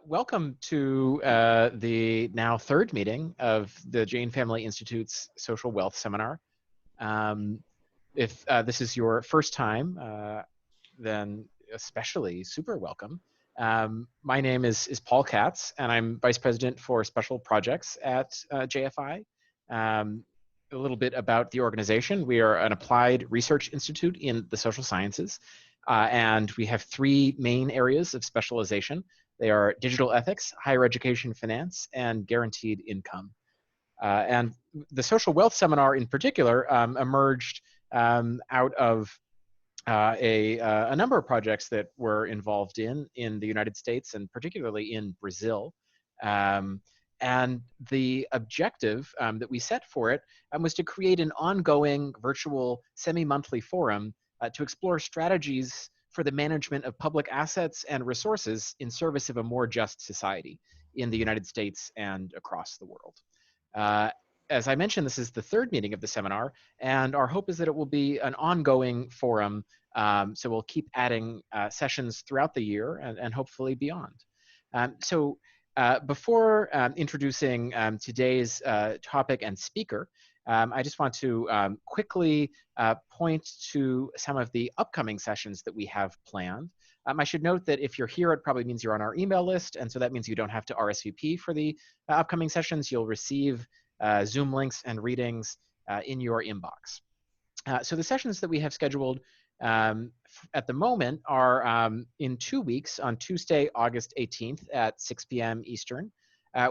Welcome to the now third meeting of the Jane Family Institute's Social Wealth Seminar. If this is your first time, then especially super welcome. My name is Paul Kass, and I'm Vice President for Special Projects at JFI. A little bit about the organization. We are an applied research institute in the social sciences, and we have three main areas of specialization. They are digital ethics, higher education finance, and guaranteed income. And the Social Wealth Seminar in particular emerged out of a number of projects that we're involved in the United States and particularly in Brazil. And the objective that we set for it was to create an ongoing virtual semi-monthly forum to explore strategies for the management of public assets and resources in service of a more just society in the United States and across the world. As I mentioned, this is the third meeting of the seminar, and our hope is that it will be an ongoing forum, so we'll keep adding sessions throughout the year and hopefully beyond. Before introducing today's topic and speaker, I just want to quickly point to some of the upcoming sessions that we have planned. I should note that if you're here, it probably means you're on our email list, and so that means you don't have to RSVP for the upcoming sessions. You'll receive Zoom links and readings in your inbox. So the sessions that we have scheduled at the moment are in 2 weeks on Tuesday, August 18th at 6 p.m. Eastern.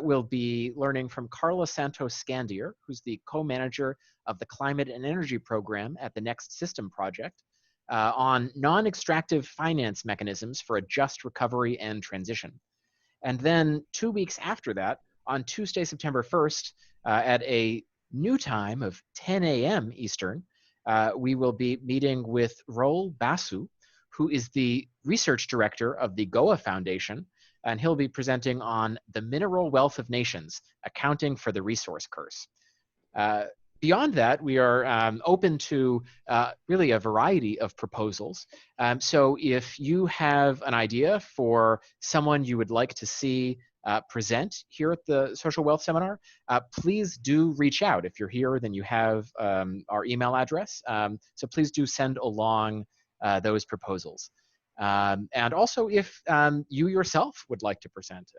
We'll be learning from Carla Santos Scandier, who's the co-manager of the Climate and Energy Program at the Next System Project, on non-extractive finance mechanisms for a just recovery and transition. And then 2 weeks after that, on Tuesday, September 1st, at a new time of 10 a.m. Eastern, we will be meeting with Roel Basu, who is the research director of the Goa Foundation, and he'll be presenting on the mineral wealth of nations, accounting for the resource curse. Beyond that, we are open to really a variety of proposals. So if you have an idea for someone you would like to see present here at the Social Wealth Seminar, please do reach out. If you're here, then you have our email address. So please do send along those proposals. And also, if you yourself would like to present,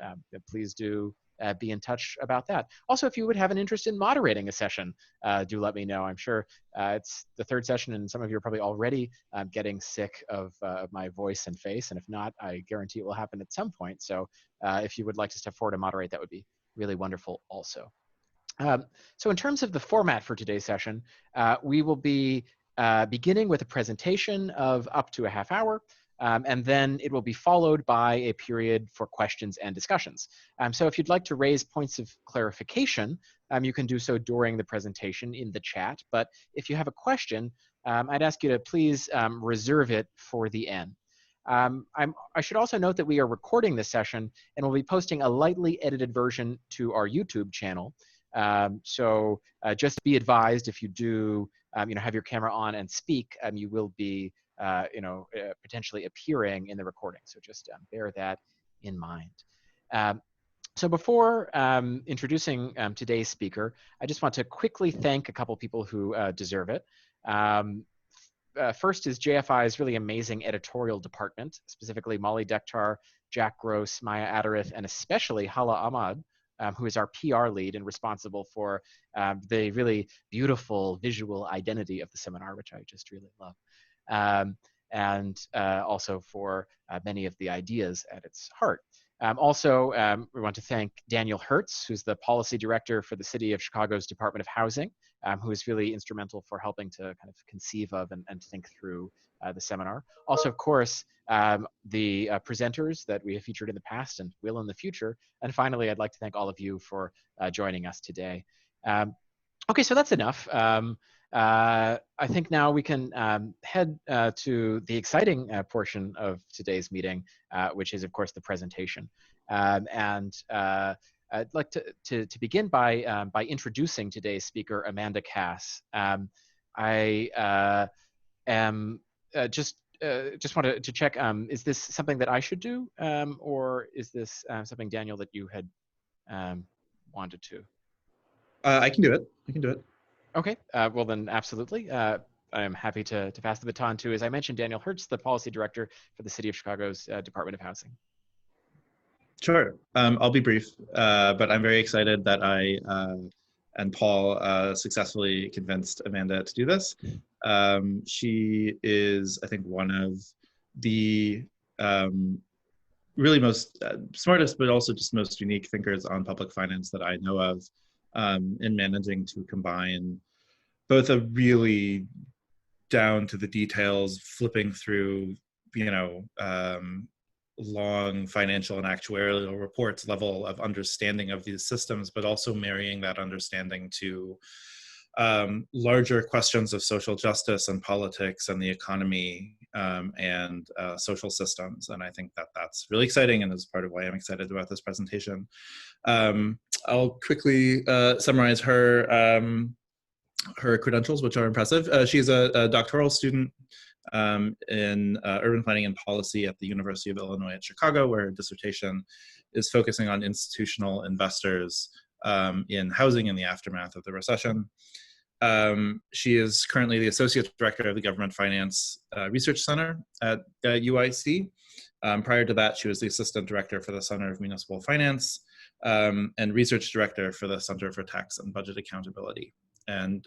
please do be in touch about that. Also, if you would have an interest in moderating a session, do let me know. I'm sure it's the third session, and some of you are probably already getting sick of my voice and face. And if not, I guarantee it will happen at some point. So if you would like to step forward and moderate, that would be really wonderful also. So in terms of the format for today's session, we will be beginning with a presentation of up to a half hour. And then it will be followed by a period for questions and discussions. So if you'd like to raise points of clarification, you can do so during the presentation in the chat. But if you have a question, I'd ask you to please reserve it for the end. I should also note that we are recording this session, and we'll be posting a lightly edited version to our YouTube channel. So just be advised, if you do have your camera on and speak, you will be potentially appearing in the recording. So just bear that in mind. So before introducing today's speaker, I just want to quickly thank a couple people who deserve it. First is JFI's really amazing editorial department, specifically Molly Dektar, Jack Gross, Maya Adarith, and especially Hala Ahmad, who is our PR lead and responsible for the really beautiful visual identity of the seminar, which I just really love. And also for many of the ideas at its heart. Also, we want to thank Daniel Hertz, who's the policy director for the City of Chicago's Department of Housing, who is really instrumental for helping to kind of conceive of and to think through the seminar. Also, of course, the presenters that we have featured in the past and will in the future. And finally, I'd like to thank all of you for joining us today. Okay, so that's enough. I think now we can head to the exciting portion of today's meeting, which is, of course, the presentation. I'd like to begin by introducing today's speaker, Amanda Kass. I am just just wanted to check, is this something that I should do, or is this something, Daniel, that you had wanted to? I can do it. I can do it. Okay, well then, absolutely. I'm happy to pass the baton to, as I mentioned, Daniel Hertz, the Policy Director for the City of Chicago's Department of Housing. Sure. I'll be brief, but I'm very excited that I and Paul successfully convinced Amanda to do this. She is, I think, one of the really most smartest, but also just most unique thinkers on public finance that I know of, in managing to combine both a really down to the details, flipping through, long financial and actuarial reports level of understanding of these systems, but also marrying that understanding to larger questions of social justice and politics and the economy, and social systems. And I think that that's really exciting and is part of why I'm excited about this presentation. I'll quickly summarize her credentials, which are impressive. She's a doctoral student in urban planning and policy at the University of Illinois at Chicago, where her dissertation is focusing on institutional investors in housing in the aftermath of the recession. She is currently the Associate Director of the Government Finance Research Center at UIC. Prior to that, she was the Assistant Director for the Center of Municipal Finance and Research Director for the Center for Tax and Budget Accountability, and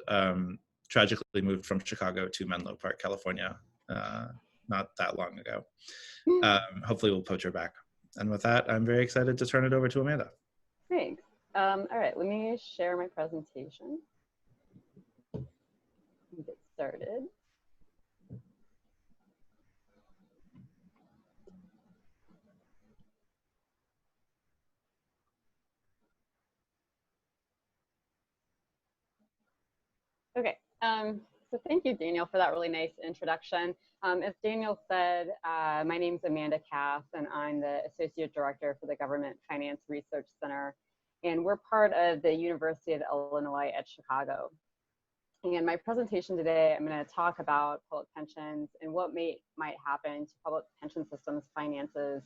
tragically moved from Chicago to Menlo Park, California, not that long ago. Hopefully we'll poach her back. And with that, I'm very excited to turn it over to Amanda. Thanks. All right, let me share my presentation. Get started. Okay, so thank you, Daniel, for that really nice introduction. As Daniel said, my name is Amanda Kass, and I'm the Associate Director for the Government Finance Research Center, and we're part of the University of Illinois at Chicago. And my presentation today, I'm going to talk about public pensions and what might happen to public pension systems finances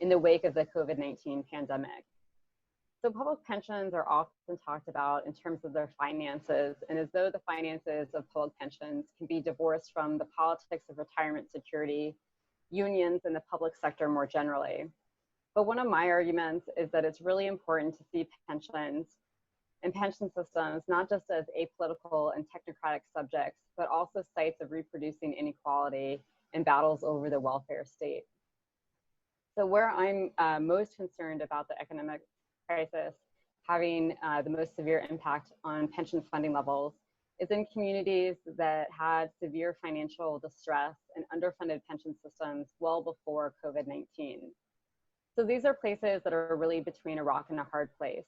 in the wake of the COVID-19 pandemic. So public pensions are often talked about in terms of their finances, and as though the finances of public pensions can be divorced from the politics of retirement security, unions, and the public sector more generally. But one of my arguments is that it's really important to see pensions and pension systems not just as apolitical and technocratic subjects, but also sites of reproducing inequality and battles over the welfare state. So where I'm most concerned about the economic crisis having the most severe impact on pension funding levels is in communities that had severe financial distress and underfunded pension systems well before COVID-19. So these are places that are really between a rock and a hard place.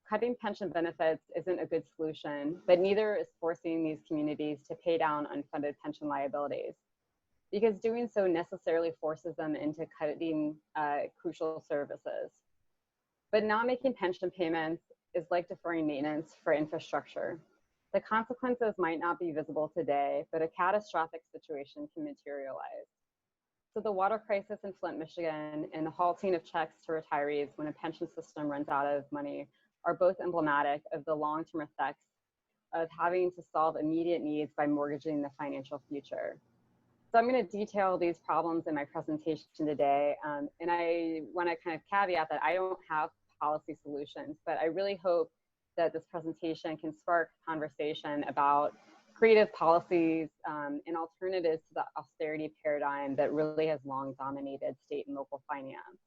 Cutting pension benefits isn't a good solution, but neither is forcing these communities to pay down unfunded pension liabilities, because doing so necessarily forces them into cutting crucial services. But not making pension payments is like deferring maintenance for infrastructure. The consequences might not be visible today, but a catastrophic situation can materialize. So the water crisis in Flint, Michigan, and the halting of checks to retirees when a pension system runs out of money are both emblematic of the long-term effects of having to solve immediate needs by mortgaging the financial future. So I'm going to detail these problems in my presentation today, and I want to kind of caveat that I don't have policy solutions, but I really hope that this presentation can spark conversation about creative policies and alternatives to the austerity paradigm that really has long dominated state and local finance.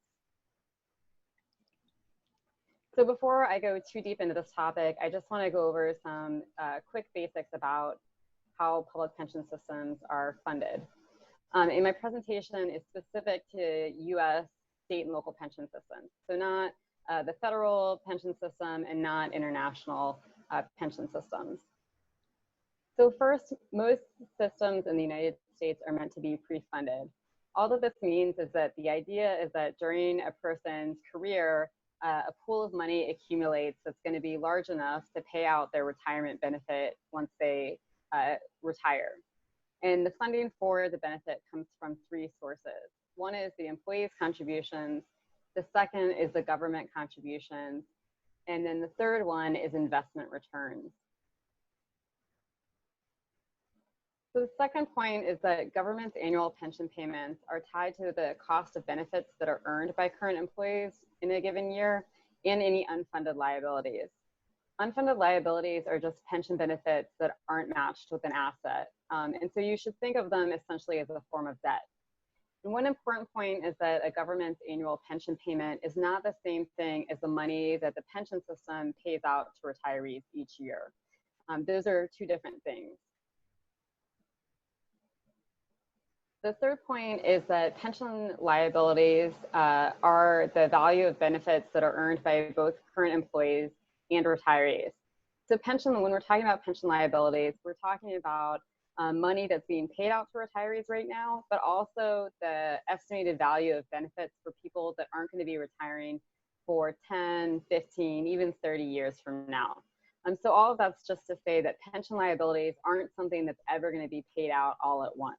So before I go too deep into this topic, I just want to go over some quick basics about how public pension systems are funded. And my presentation is specific to US state and local pension systems. So not the federal pension system and not international pension systems. So first, most systems in the United States are meant to be pre-funded. All that this means is that the idea is that during a person's career, a pool of money accumulates that's going to be large enough to pay out their retirement benefit once they retire. And the funding for the benefit comes from three sources. One is the employees' contributions, the second is the government contributions, and then the third one is investment returns. So the second point is that government's annual pension payments are tied to the cost of benefits that are earned by current employees in a given year and any unfunded liabilities. Unfunded liabilities are just pension benefits that aren't matched with an asset. And so you should think of them essentially as a form of debt. And one important point is that a government's annual pension payment is not the same thing as the money that the pension system pays out to retirees each year. Those are two different things. The third point is that pension liabilities are the value of benefits that are earned by both current employees and retirees. So when we're talking about pension liabilities, we're talking about money that's being paid out to retirees right now, but also the estimated value of benefits for people that aren't going to be retiring for 10, 15, even 30 years from now. So all of that's just to say that pension liabilities aren't something that's ever going to be paid out all at once.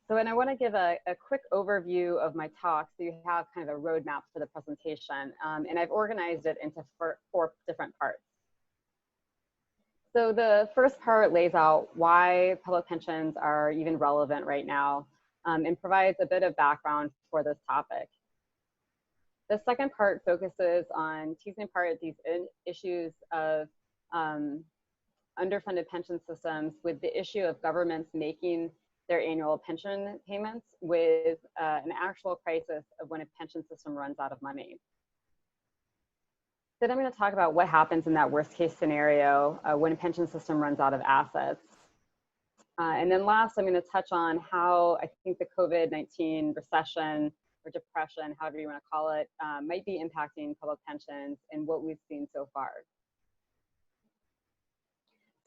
So, and I want to give a quick overview of my talk so you have kind of a roadmap for the presentation. And I've organized it into four different parts. So the first part lays out why public pensions are even relevant right now and provides a bit of background for this topic. The second part focuses on teasing apart these issues of underfunded pension systems with the issue of governments making their annual pension payments with an actual crisis of when a pension system runs out of money. Then I'm going to talk about what happens in that worst case scenario when a pension system runs out of assets. And then last, I'm going to touch on how I think the COVID-19 recession or depression, however you want to call it, might be impacting public pensions and what we've seen so far.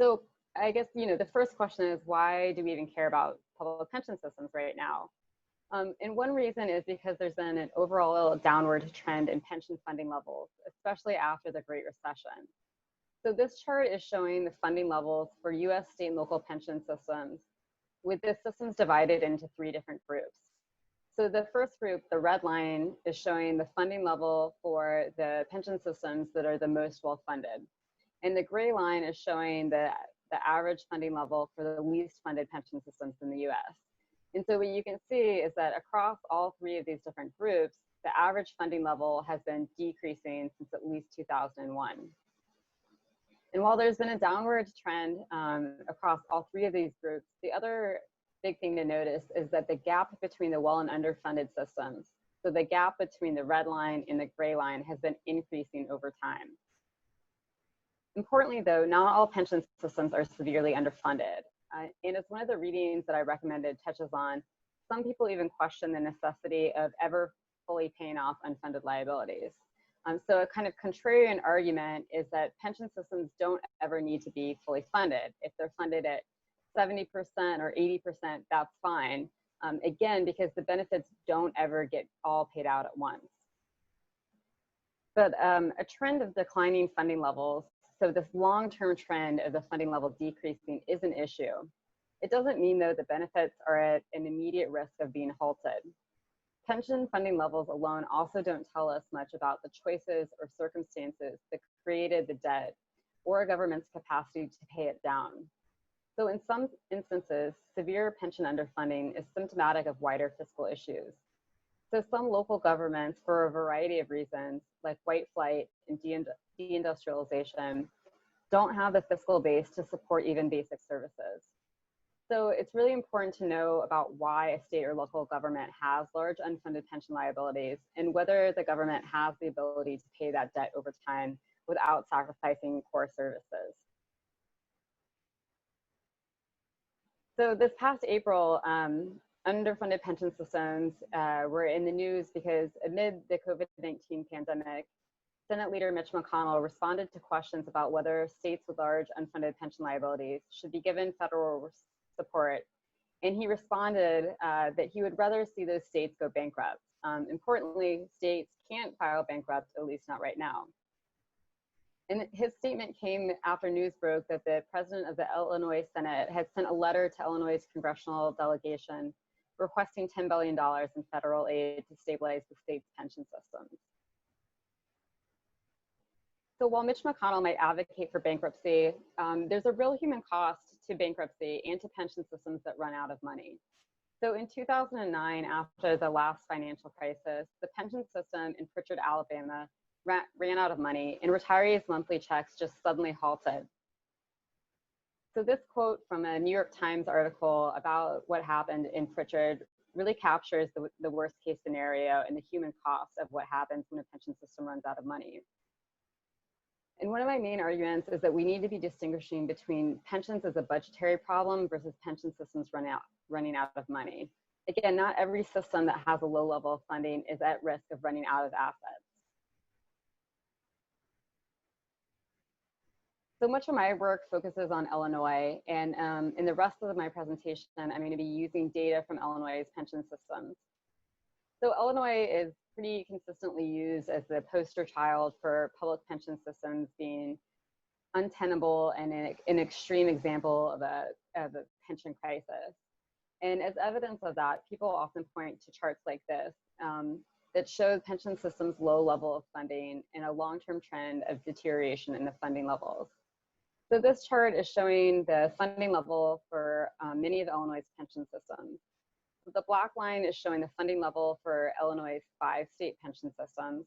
So I guess, the first question is, why do we even care about public pension systems right now? And one reason is because there's been an overall downward trend in pension funding levels, especially after the Great Recession. So this chart is showing the funding levels for US state and local pension systems, with the systems divided into three different groups. So the first group, the red line, is showing the funding level for the pension systems that are the most well-funded. And the gray line is showing the average funding level for the least funded pension systems in the US. And so what you can see is that across all three of these different groups, the average funding level has been decreasing since at least 2001. And while there's been a downward trend across all three of these groups, the other big thing to notice is that the gap between the well and underfunded systems, so the gap between the red line and the gray line, has been increasing over time. Importantly, though, not all pension systems are severely underfunded. And as one of the readings that I recommended touches on, some people even question the necessity of ever fully paying off unfunded liabilities. So a kind of contrarian argument is that pension systems don't ever need to be fully funded. If they're funded at 70% or 80%, that's fine. Again, because the benefits don't ever get all paid out at once. But a trend of declining funding levels, so this long-term trend of the funding level decreasing, is an issue. It doesn't mean, though, the benefits are at an immediate risk of being halted. Pension funding levels alone also don't tell us much about the choices or circumstances that created the debt or a government's capacity to pay it down. So in some instances, severe pension underfunding is symptomatic of wider fiscal issues. So some local governments, for a variety of reasons, like white flight and deindustrialization, don't have the fiscal base to support even basic services. So it's really important to know about why a state or local government has large unfunded pension liabilities and whether the government has the ability to pay that debt over time without sacrificing core services. So this past April, underfunded pension systems were in the news because amid the COVID-19 pandemic, Senate Leader Mitch McConnell responded to questions about whether states with large unfunded pension liabilities should be given federal support. And he responded that he would rather see those states go bankrupt. Importantly, states can't file bankrupt, at least not right now. And his statement came after news broke that the president of the Illinois Senate had sent a letter to Illinois' congressional delegation requesting $10 billion in federal aid to stabilize the state's pension systems. So while Mitch McConnell might advocate for bankruptcy, there's a real human cost to bankruptcy and to pension systems that run out of money. So in 2009, after the last financial crisis, the pension system in Pritchard, Alabama ran out of money and retirees' monthly checks just suddenly halted. So this quote from a New York Times article about what happened in Pritchard really captures the worst case scenario and the human cost of what happens when a pension system runs out of money. And one of my main arguments is that we need to be distinguishing between pensions as a budgetary problem versus pension systems running out of money. Again, not every system that has a low level of funding is at risk of running out of assets. So much of my work focuses on Illinois, and in the rest of my presentation, I'm going to be using data from Illinois' pension systems. So Illinois is pretty consistently used as the poster child for public pension systems being untenable and an extreme example of a pension crisis. And as evidence of that, people often point to charts like this that show pension systems' low level of funding and a long-term trend of deterioration in the funding levels. So this chart is showing the funding level for many of Illinois' pension systems. The black line is showing the funding level for Illinois' 5 state pension systems,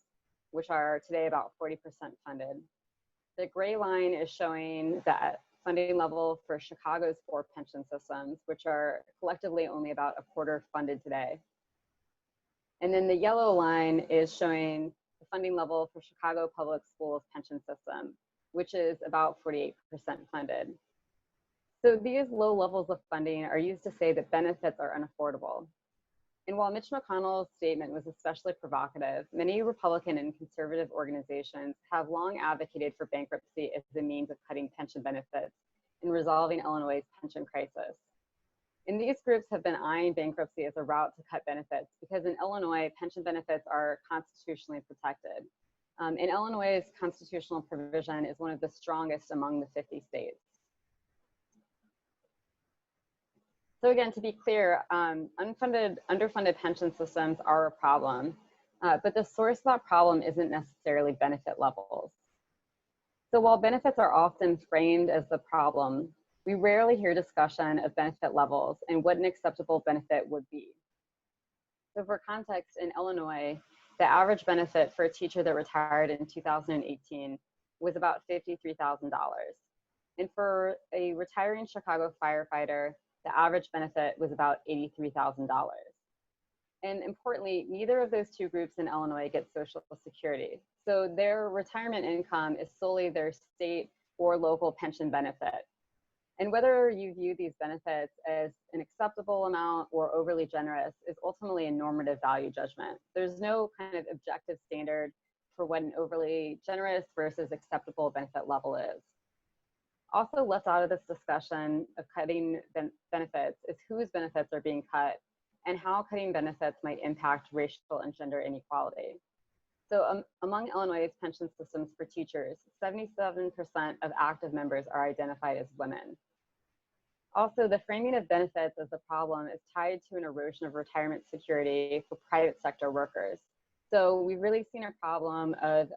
which are today about 40% funded. The gray line is showing that funding level for Chicago's 4 pension systems, which are collectively only about a quarter funded today. And then the yellow line is showing the funding level for Chicago Public Schools pension system, which is about 48% funded. So these low levels of funding are used to say that benefits are unaffordable. And while Mitch McConnell's statement was especially provocative, many Republican and conservative organizations have long advocated for bankruptcy as a means of cutting pension benefits and resolving Illinois' pension crisis. And these groups have been eyeing bankruptcy as a route to cut benefits because in Illinois, pension benefits are constitutionally protected. And Illinois' constitutional provision is one of the strongest among the 50 states. So again, to be clear, underfunded pension systems are a problem, but the source of that problem isn't necessarily benefit levels. So while benefits are often framed as the problem, we rarely hear discussion of benefit levels and what an acceptable benefit would be. So for context, in Illinois, the average benefit for a teacher that retired in 2018 was about $53,000. And for a retiring Chicago firefighter, the average benefit was about $83,000. And importantly, neither of those two groups in Illinois get Social Security. So their retirement income is solely their state or local pension benefit. And whether you view these benefits as an acceptable amount or overly generous is ultimately a normative value judgment. There's no kind of objective standard for what an overly generous versus acceptable benefit level is. Also left out of this discussion of cutting benefits is whose benefits are being cut and how cutting benefits might impact racial and gender inequality. So among Illinois' pension systems for teachers, 77% of active members are identified as women. Also, the framing of benefits as a problem is tied to an erosion of retirement security for private sector workers. So we've really seen a problem of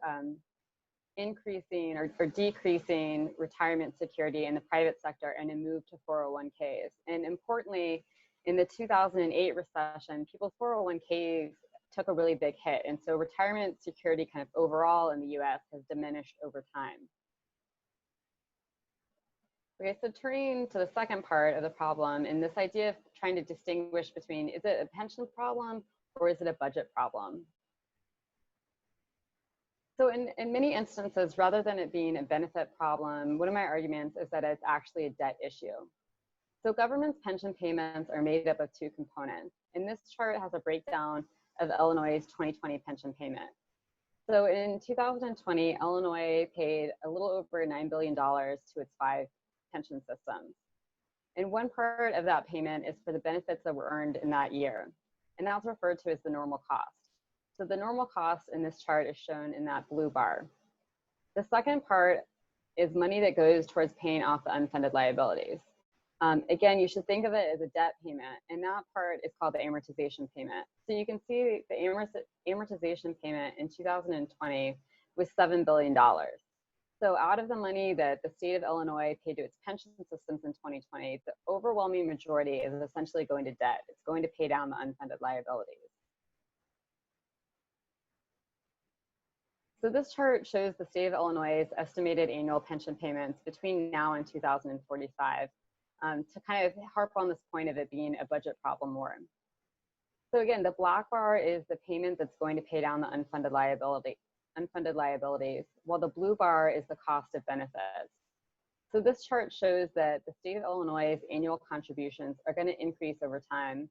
increasing or decreasing retirement security in the private sector and a move to 401ks. And importantly, in the 2008 recession, people's 401ks took a really big hit. And so retirement security kind of overall in the US has diminished over time. Okay, so turning to the second part of the problem and this idea of trying to distinguish between, is it a pension problem or is it a budget problem? So in many instances, rather than it being a benefit problem, one of my arguments is that it's actually a debt issue. So government's pension payments are made up of 2 components. And this chart has a breakdown of Illinois' 2020 pension payment. So in 2020, Illinois paid a little over $9 billion to its 5 pension systems. And one part of that payment is for the benefits that were earned in that year. And that's referred to as the normal cost. So the normal cost in this chart is shown in that blue bar. The second part is money that goes towards paying off the unfunded liabilities. Again, you should think of it as a debt payment, and that part is called the amortization payment. So you can see the amortization payment in 2020 was $7 billion. So out of the money that the state of Illinois paid to its pension systems in 2020, the overwhelming majority is essentially going to debt. It's going to pay down the unfunded liabilities. So this chart shows the state of Illinois' estimated annual pension payments between now and 2045 to kind of harp on this point of it being a budget problem more. So again, the black bar is the payment that's going to pay down the unfunded liabilities, while the blue bar is the cost of benefits. So this chart shows that the state of Illinois' annual contributions are going to increase over time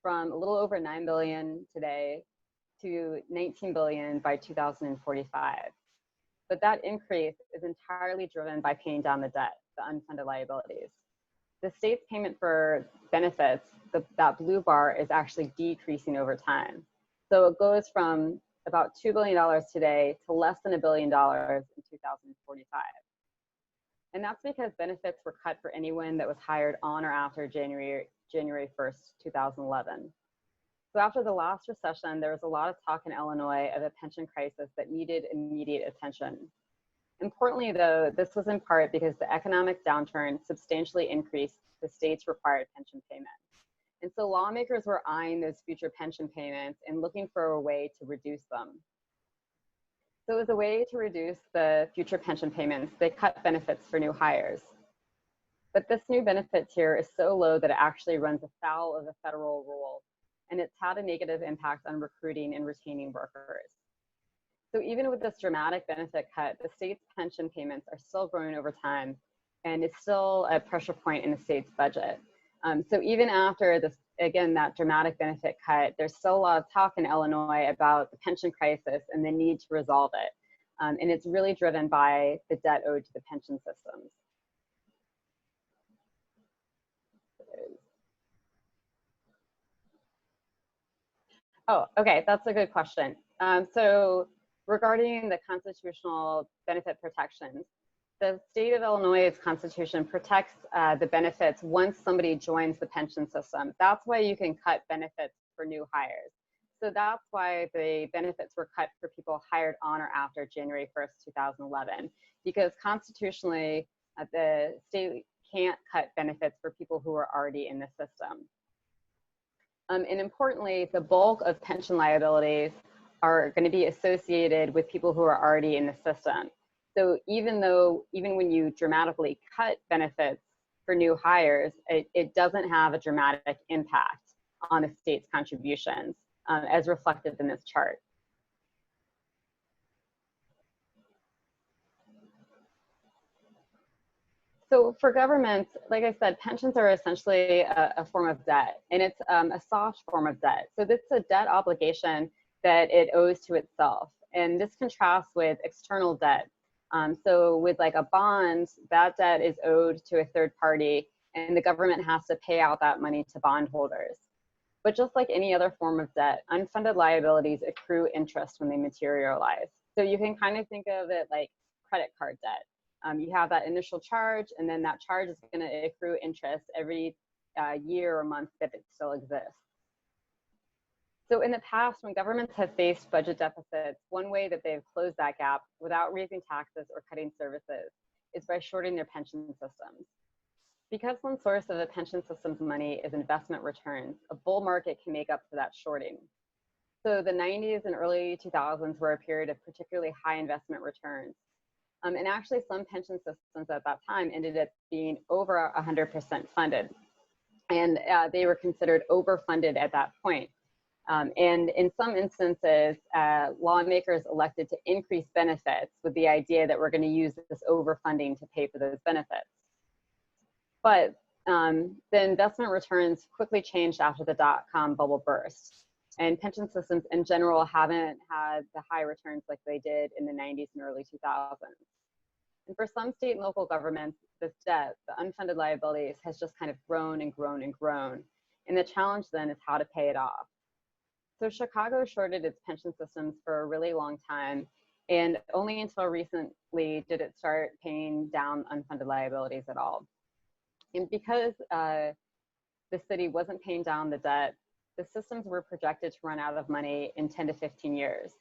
from a little over $9 billion today to $19 billion by 2045. But that increase is entirely driven by paying down the debt, the unfunded liabilities. The state's payment for benefits, that blue bar, is actually decreasing over time. So it goes from about $2 billion today to less than $1 billion in 2045. And that's because benefits were cut for anyone that was hired on or after January 1st, 2011. So after the last recession, there was a lot of talk in Illinois of a pension crisis that needed immediate attention. Importantly, though, this was in part because the economic downturn substantially increased the state's required pension payment. And so lawmakers were eyeing those future pension payments and looking for a way to reduce them. So as a way to reduce the future pension payments, they cut benefits for new hires. But this new benefit tier is so low that it actually runs afoul of a federal rule, and it's had a negative impact on recruiting and retaining workers. So even with this dramatic benefit cut, the state's pension payments are still growing over time, and it's still a pressure point in the state's budget. So even after this, again, that dramatic benefit cut, there's still a lot of talk in Illinois about the pension crisis and the need to resolve it. And it's really driven by the debt owed to the pension systems. Oh, okay, that's a good question. So regarding the constitutional benefit protections, the state of Illinois' constitution protects the benefits once somebody joins the pension system. That's why you can cut benefits for new hires. So that's why the benefits were cut for people hired on or after January 1st, 2011, because constitutionally, the state can't cut benefits for people who are already in the system. And importantly, the bulk of pension liabilities are going to be associated with people who are already in the system. So even when you dramatically cut benefits for new hires, it doesn't have a dramatic impact on the state's contributions, as reflected in this chart. So for governments, like I said, pensions are essentially a form of debt, and it's a soft form of debt. So this is a debt obligation that it owes to itself. And this contrasts with external debt. So with like a bond, that debt is owed to a third party, and the government has to pay out that money to bondholders. But just like any other form of debt, unfunded liabilities accrue interest when they materialize. So you can kind of think of it like credit card debt. You have that initial charge, and then that charge is going to accrue interest every year or month that it still exists. So in the past, when governments have faced budget deficits, one way that they've closed that gap without raising taxes or cutting services is by shorting their pension systems. Because one source of the pension system's money is investment returns, a bull market can make up for that shorting. So the 90s and early 2000s were a period of particularly high investment returns. And actually some pension systems at that time ended up being over 100% funded. And they were considered overfunded at that point. And in some instances, lawmakers elected to increase benefits with the idea that we're going to use this overfunding to pay for those benefits. But the investment returns quickly changed after the dot-com bubble burst. And pension systems in general haven't had the high returns like they did in the 90s and early 2000s. And for some state and local governments, this debt, the unfunded liabilities, has just kind of grown and grown and grown. And the challenge then is how to pay it off. So Chicago shorted its pension systems for a really long time. And only until recently did it start paying down unfunded liabilities at all. And because the city wasn't paying down the debt, the systems were projected to run out of money in 10 to 15 years.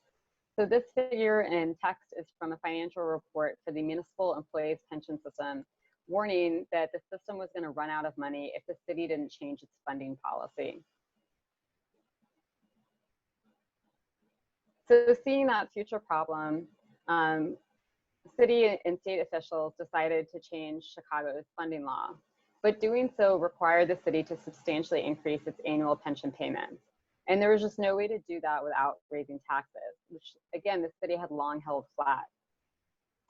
So this figure in text is from a financial report for the Municipal Employees Pension System, warning that the system was going to run out of money if the city didn't change its funding policy. So seeing that future problem, city and state officials decided to change Chicago's funding law, but doing so required the city to substantially increase its annual pension payments. And there was just no way to do that without raising taxes, which again, the city had long held flat.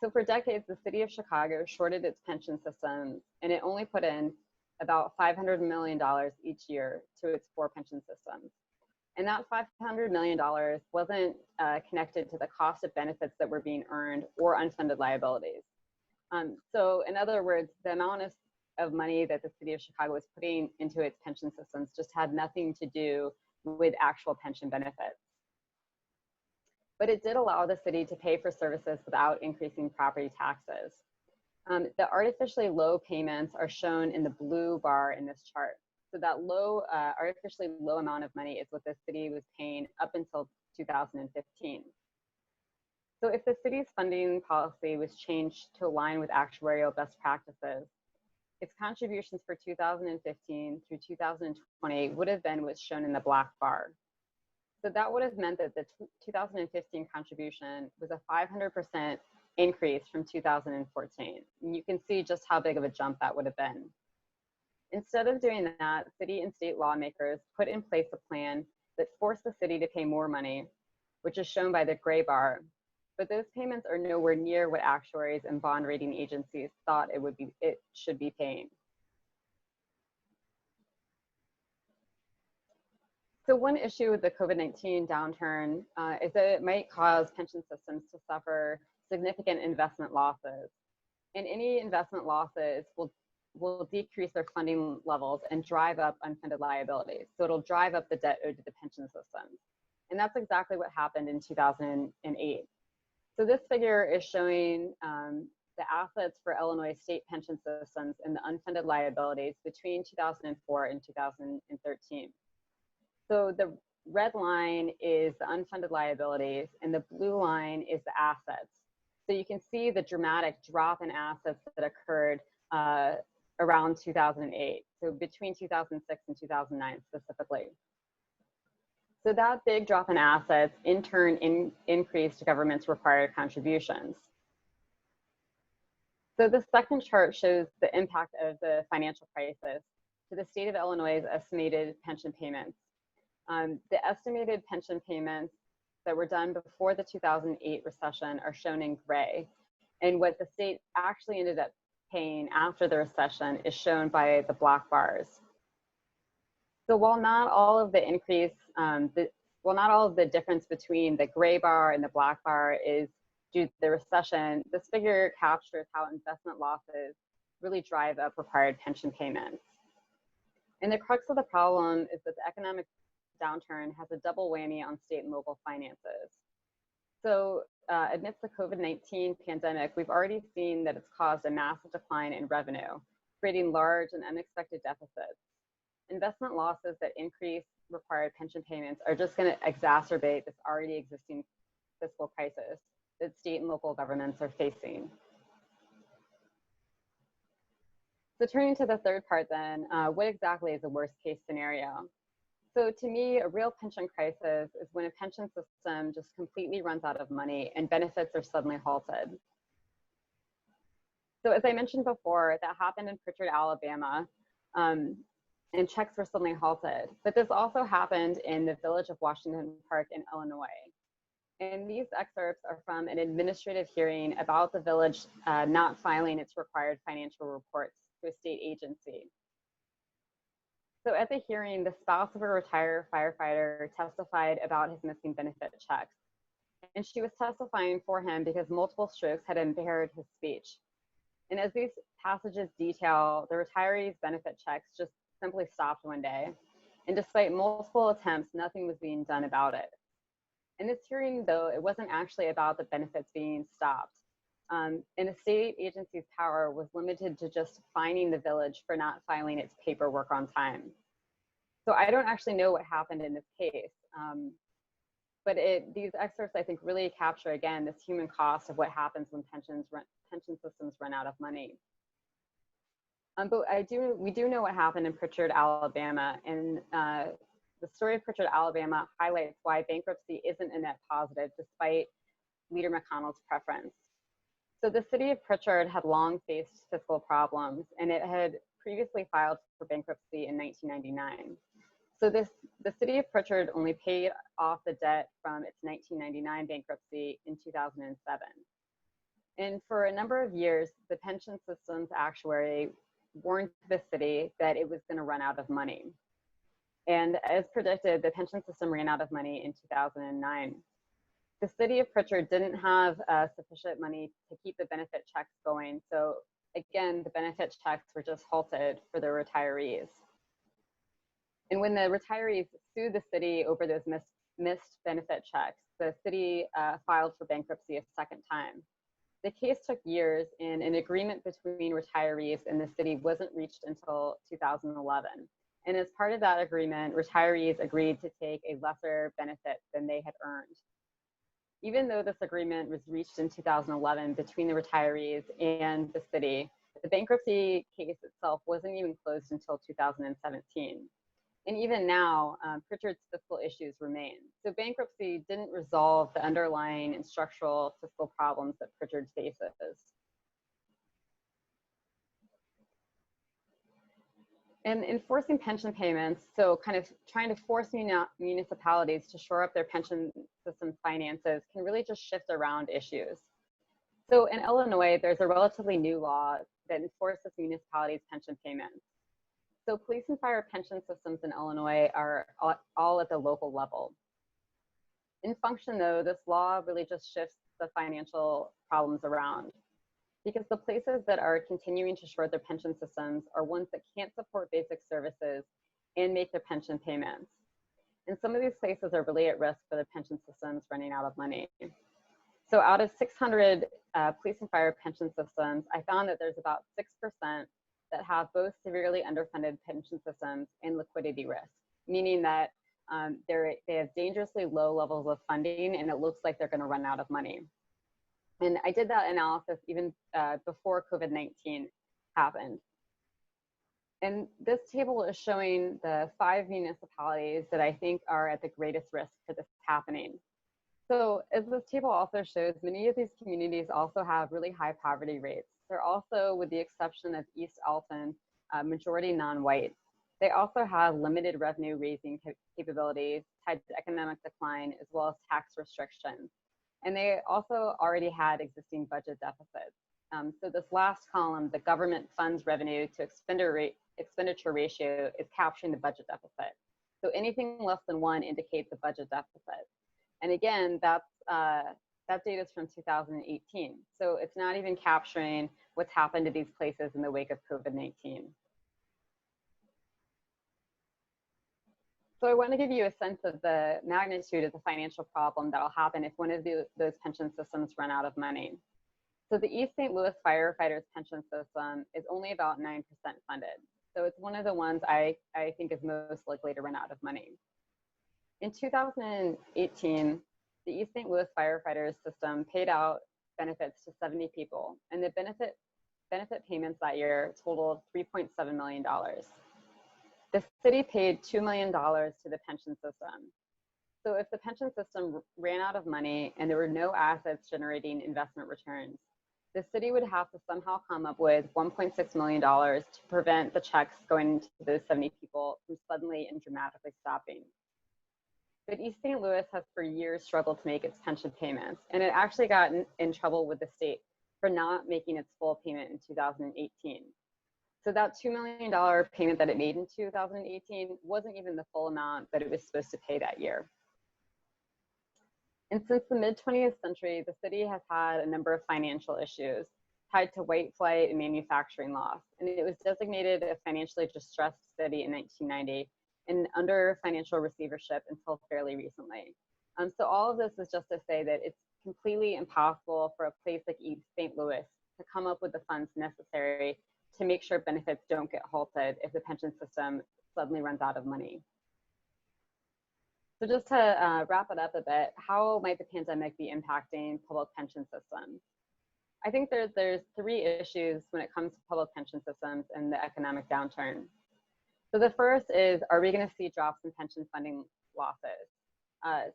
So for decades, the city of Chicago shorted its pension systems, and it only put in about $500 million each year to its 4 pension systems. And that $500 million wasn't connected to the cost of benefits that were being earned or unfunded liabilities. So in other words, the amount of money that the city of Chicago was putting into its pension systems just had nothing to do with actual pension benefits. But it did allow the city to pay for services without increasing property taxes. The artificially low payments are shown in the blue bar in this chart. So that low, artificially low amount of money is what the city was paying up until 2015. So if the city's funding policy was changed to align with actuarial best practices, its contributions for 2015 through 2020 would have been what's shown in the black bar. So that would have meant that the 2015 contribution was a 500% increase from 2014. And you can see just how big of a jump that would have been. Instead of doing that, city and state lawmakers put in place a plan that forced the city to pay more money, which is shown by the gray bar. But those payments are nowhere near what actuaries and bond rating agencies thought it should be paying. So one issue with the COVID-19 downturn is that it might cause pension systems to suffer significant investment losses. And any investment losses will decrease their funding levels and drive up unfunded liabilities. So it'll drive up the debt owed to the pension systems. And that's exactly what happened in 2008. So this figure is showing the assets for Illinois state pension systems and the unfunded liabilities between 2004 and 2013. So the red line is the unfunded liabilities and the blue line is the assets. So you can see the dramatic drop in assets that occurred around 2008. So between 2006 and 2009 specifically. So that big drop in assets in turn increased government's required contributions. So the second chart shows the impact of the financial crisis to the state of Illinois' estimated pension payments. The estimated pension payments that were done before the 2008 recession are shown in gray. And what the state actually ended up paying after the recession is shown by the black bars. So while not all of the increase, not all of the difference between the gray bar and the black bar is due to the recession, this figure captures how investment losses really drive up required pension payments. And the crux of the problem is that the economic downturn has a double whammy on state and local finances. So amidst the COVID-19 pandemic, we've already seen that it's caused a massive decline in revenue, creating large and unexpected deficits. Investment losses that increase required pension payments are just going to exacerbate this already existing fiscal crisis that state and local governments are facing. So turning to the third part then, what exactly is the worst case scenario? So to me, a real pension crisis is when a pension system just completely runs out of money and benefits are suddenly halted. So as I mentioned before, that happened in Pritchard, Alabama, and checks were suddenly halted. But this also happened in the village of Washington Park in Illinois. And these excerpts are from an administrative hearing about the village not filing its required financial reports to a state agency. So at the hearing, the spouse of a retired firefighter testified about his missing benefit checks. And she was testifying for him because multiple strokes had impaired his speech. And as these passages detail, the retiree's benefit checks just simply stopped one day. And despite multiple attempts, nothing was being done about it. In this hearing, though, it wasn't actually about the benefits being stopped. And a state agency's power was limited to just fining the village for not filing its paperwork on time. So I don't actually know what happened in this case, but these excerpts, I think, really capture, again, this human cost of what happens when pension systems run out of money. But we do know what happened in Pritchard, Alabama, and the story of Pritchard, Alabama highlights why bankruptcy isn't a net positive despite Leader McConnell's preference. So the city of Pritchard had long faced fiscal problems, and it had previously filed for bankruptcy in 1999. So the city of Pritchard only paid off the debt from its 1999 bankruptcy in 2007. And for a number of years, the pension system's actuary warned the city that it was going to run out of money. And as predicted, the pension system ran out of money in 2009. The city of Pritchard didn't have sufficient money to keep the benefit checks going. So again, the benefit checks were just halted for the retirees. And when the retirees sued the city over those missed benefit checks, the city filed for bankruptcy a second time. The case took years, and an agreement between retirees and the city wasn't reached until 2011. And as part of that agreement, retirees agreed to take a lesser benefit than they had earned. Even though this agreement was reached in 2011 between the retirees and the city, the bankruptcy case itself wasn't even closed until 2017. And even now, Pritchard's fiscal issues remain. So bankruptcy didn't resolve the underlying and structural fiscal problems that Pritchard faces. And enforcing pension payments, so kind of trying to force municipalities to shore up their pension system finances can really just shift around issues. So in Illinois, there's a relatively new law that enforces municipalities' pension payments. So police and fire pension systems in Illinois are all at the local level. In function, though, this law really just shifts the financial problems around, because the places that are continuing to short their pension systems are ones that can't support basic services and make their pension payments. And some of these places are really at risk for their pension systems running out of money. So out of 600 police and fire pension systems, I found that there's about 6% that have both severely underfunded pension systems and liquidity risk, meaning that they have dangerously low levels of funding, and it looks like they're going to run out of money. And I did that analysis even before COVID-19 happened. And this table is showing the 5 municipalities that I think are at the greatest risk for this happening. So as this table also shows, many of these communities also have really high poverty rates. They're also, with the exception of East Alton, majority non-white. They also have limited revenue raising capabilities tied to economic decline, as well as tax restrictions. And they also already had existing budget deficits. So this last column, the government funds revenue to expenditure ratio, is capturing the budget deficit. So anything less than 1 indicates a budget deficit. And again, that data is from 2018. So it's not even capturing what's happened to these places in the wake of COVID-19. So I want to give you a sense of the magnitude of the financial problem that'll happen if one of those pension systems run out of money. So the East St. Louis Firefighters pension system is only about 9% funded. So it's one of the ones I think is most likely to run out of money. In 2018, the East St. Louis Firefighters system paid out benefits to 70 people, and the benefit payments that year totaled $3.7 million. The city paid $2 million to the pension system. So if the pension system ran out of money and there were no assets generating investment returns, the city would have to somehow come up with $1.6 million to prevent the checks going to those 70 people from suddenly and dramatically stopping. But East St. Louis has for years struggled to make its pension payments, and it actually got in trouble with the state for not making its full payment in 2018. So that $2 million payment that it made in 2018 wasn't even the full amount that it was supposed to pay that year. And since the mid-20th century, the city has had a number of financial issues tied to white flight and manufacturing loss. And it was designated a financially distressed city in 1990 and under financial receivership until fairly recently. So all of this is just to say that it's completely impossible for a place like East St. Louis to come up with the funds necessary to make sure benefits don't get halted if the pension system suddenly runs out of money. So just to wrap it up a bit, how might the pandemic be impacting public pension systems? I think there's three issues when it comes to public pension systems and the economic downturn. So the first is, are we going to see drops in pension funding losses?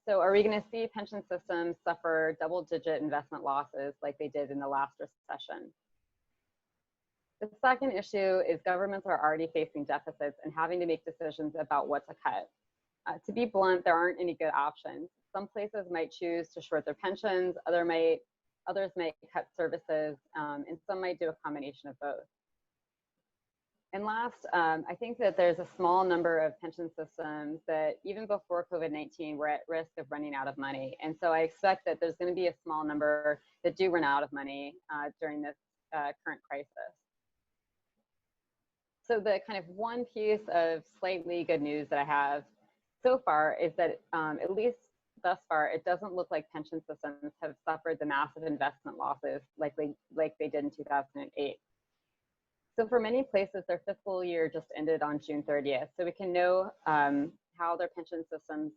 So are we going to see pension systems suffer double-digit investment losses like they did in the last recession? The second issue is governments are already facing deficits and having to make decisions about what to cut. To be blunt, there aren't any good options. Some places might choose to short their pensions, others might cut services, and some might do a combination of both. And last, I think that there's a small number of pension systems that even before COVID-19 were at risk of running out of money. And so I expect that there's going to be a small number that do run out of money during this current crisis. So the kind of one piece of slightly good news that I have so far is that at least thus far, it doesn't look like pension systems have suffered the massive investment losses like they did in 2008. So for many places, their fiscal year just ended on June 30th. So we can know how their pension systems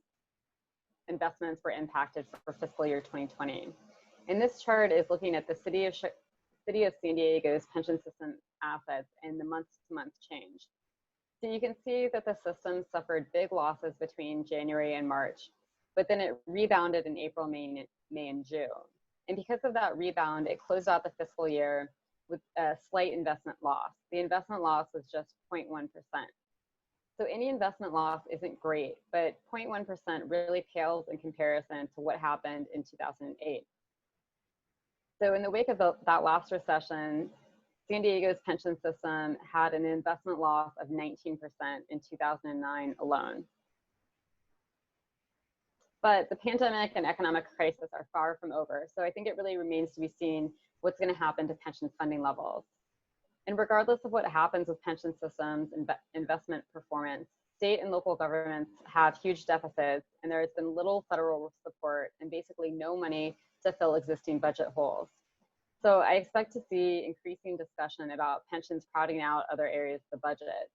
investments were impacted for fiscal year 2020. And this chart is looking at the city of San Diego's pension system assets and the month-to-month change. So you can see that the system suffered big losses between January and March, but then it rebounded in April, May, and June. And because of that rebound, it closed out the fiscal year with a slight investment loss. The investment loss was just 0.1%. So any investment loss isn't great, but 0.1% really pales in comparison to what happened in 2008. So in the wake of that last recession, San Diego's pension system had an investment loss of 19% in 2009 alone. But the pandemic and economic crisis are far from over. So I think it really remains to be seen what's going to happen to pension funding levels. And regardless of what happens with pension systems and investment performance, state and local governments have huge deficits, and there has been little federal support and basically no money to fill existing budget holes. So I expect to see increasing discussion about pensions crowding out other areas of the budget.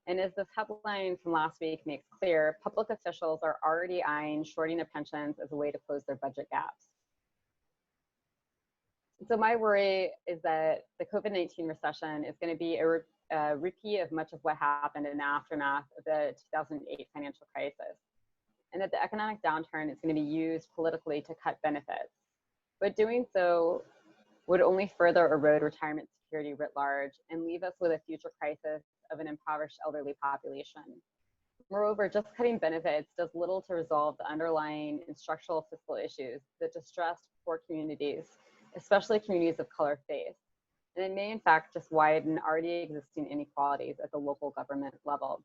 And as this headline from last week makes clear, public officials are already eyeing shorting their pensions as a way to close their budget gaps. So my worry is that the COVID-19 recession is going to be a repeat of much of what happened in the aftermath of the 2008 financial crisis, and that the economic downturn is going to be used politically to cut benefits. But doing so would only further erode retirement security writ large and leave us with a future crisis of an impoverished elderly population. Moreover, just cutting benefits does little to resolve the underlying and structural fiscal issues that distress poor communities, especially communities of color, face. And it may in fact just widen already existing inequalities at the local government level.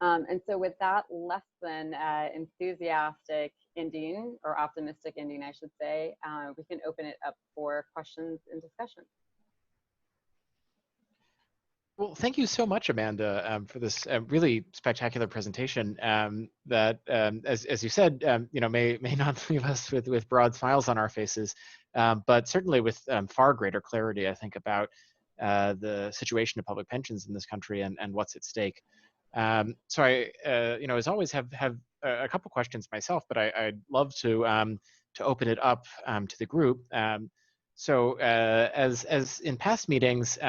And so with that less than enthusiastic ending, or optimistic ending, I should say, we can open it up for questions and discussion. Well, thank you so much, Amanda, for this really spectacular presentation that, as you said, may not leave us with broad smiles on our faces, but certainly with far greater clarity, I think, about the situation of public pensions in this country and what's at stake. So I, as always, have a couple questions myself, but I'd love to open it up to the group. So as in past meetings,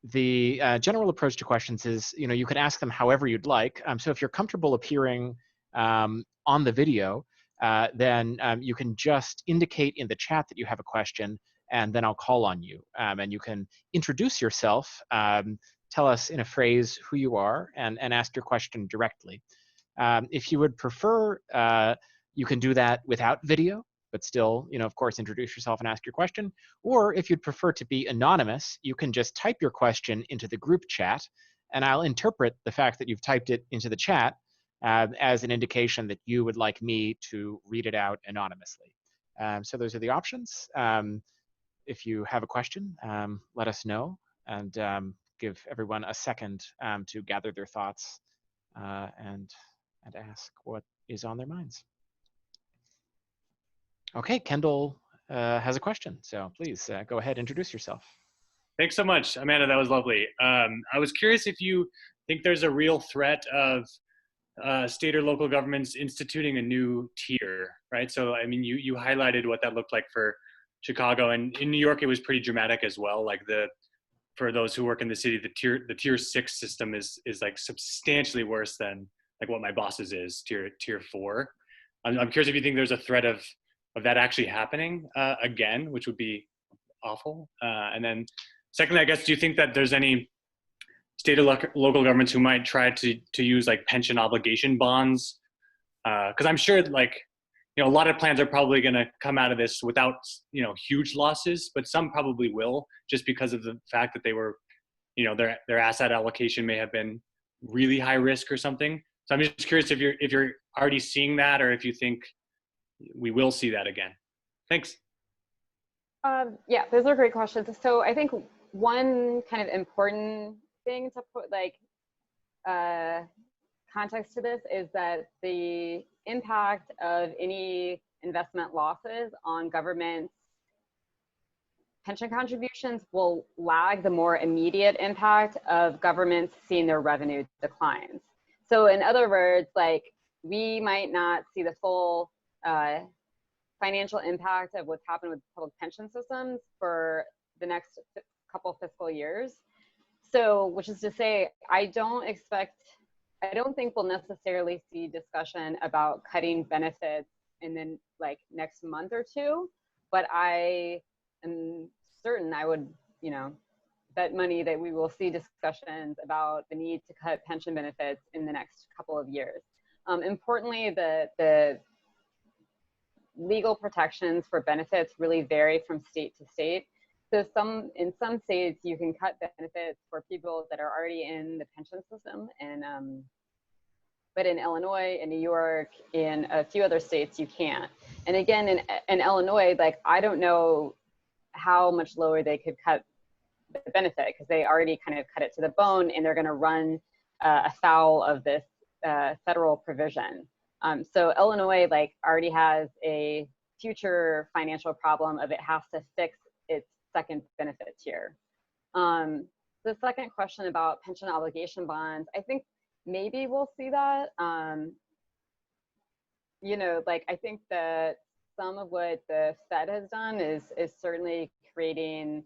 the general approach to questions is, you can ask them however you'd like. So if you're comfortable appearing on the video, then you can just indicate in the chat that you have a question, and then I'll call on you. And you can introduce yourself, tell us in a phrase who you are, and ask your question directly. If you would prefer, you can do that without video, but still, of course, introduce yourself and ask your question. Or if you'd prefer to be anonymous, you can just type your question into the group chat, and I'll interpret the fact that you've typed it into the chat as an indication that you would like me to read it out anonymously. So those are the options. If you have a question, let us know, and give everyone a second to gather their thoughts and and ask what is on their minds. Okay, Kendall has a question, so please go ahead, introduce yourself. Thanks so much, Amanda. That was lovely. I was curious if you think there's a real threat of state or local governments instituting a new tier, right? So, I mean, you highlighted what that looked like for Chicago, and in New York, it was pretty dramatic as well. Like for those who work in the city, the tier 6 system is like substantially worse than like what my boss's is, tier 4. I'm curious if you think there's a threat of that actually happening again, which would be awful. And then secondly, I guess, do you think that there's any state or local governments who might try to use like pension obligation bonds? Because I'm sure, like, you know, a lot of plans are probably going to come out of this without, you know, huge losses, but some probably will, just because of the fact that they were, you know, their asset allocation may have been really high risk or something. So I'm just curious if you're already seeing that, or if you think we will see that again. Thanks. Yeah, those are great questions. So I think one kind of important thing to put like context to this is that the impact of any investment losses on government's pension contributions will lag the more immediate impact of governments seeing their revenue declines. So in other words, like, we might not see the full financial impact of what's happened with public pension systems for the next couple fiscal years. So, which is to say, I don't think we'll necessarily see discussion about cutting benefits in the like next month or two, but I am certain I would, you know, bet money that we will see discussions about the need to cut pension benefits in the next couple of years. Importantly, the legal protections for benefits really vary from state to state. So in some states, you can cut benefits for people that are already in the pension system, and but in Illinois, in New York, in a few other states, you can't. And again, in Illinois, like, I don't know how much lower they could cut the benefit, because they already kind of cut it to the bone, and they're going to run afoul of this federal provision. So Illinois, like, already has a future financial problem of it has to fix its second benefit tier. The second question about pension obligation bonds, I think maybe we'll see that. You know, like, I think that some of what the Fed has done is certainly creating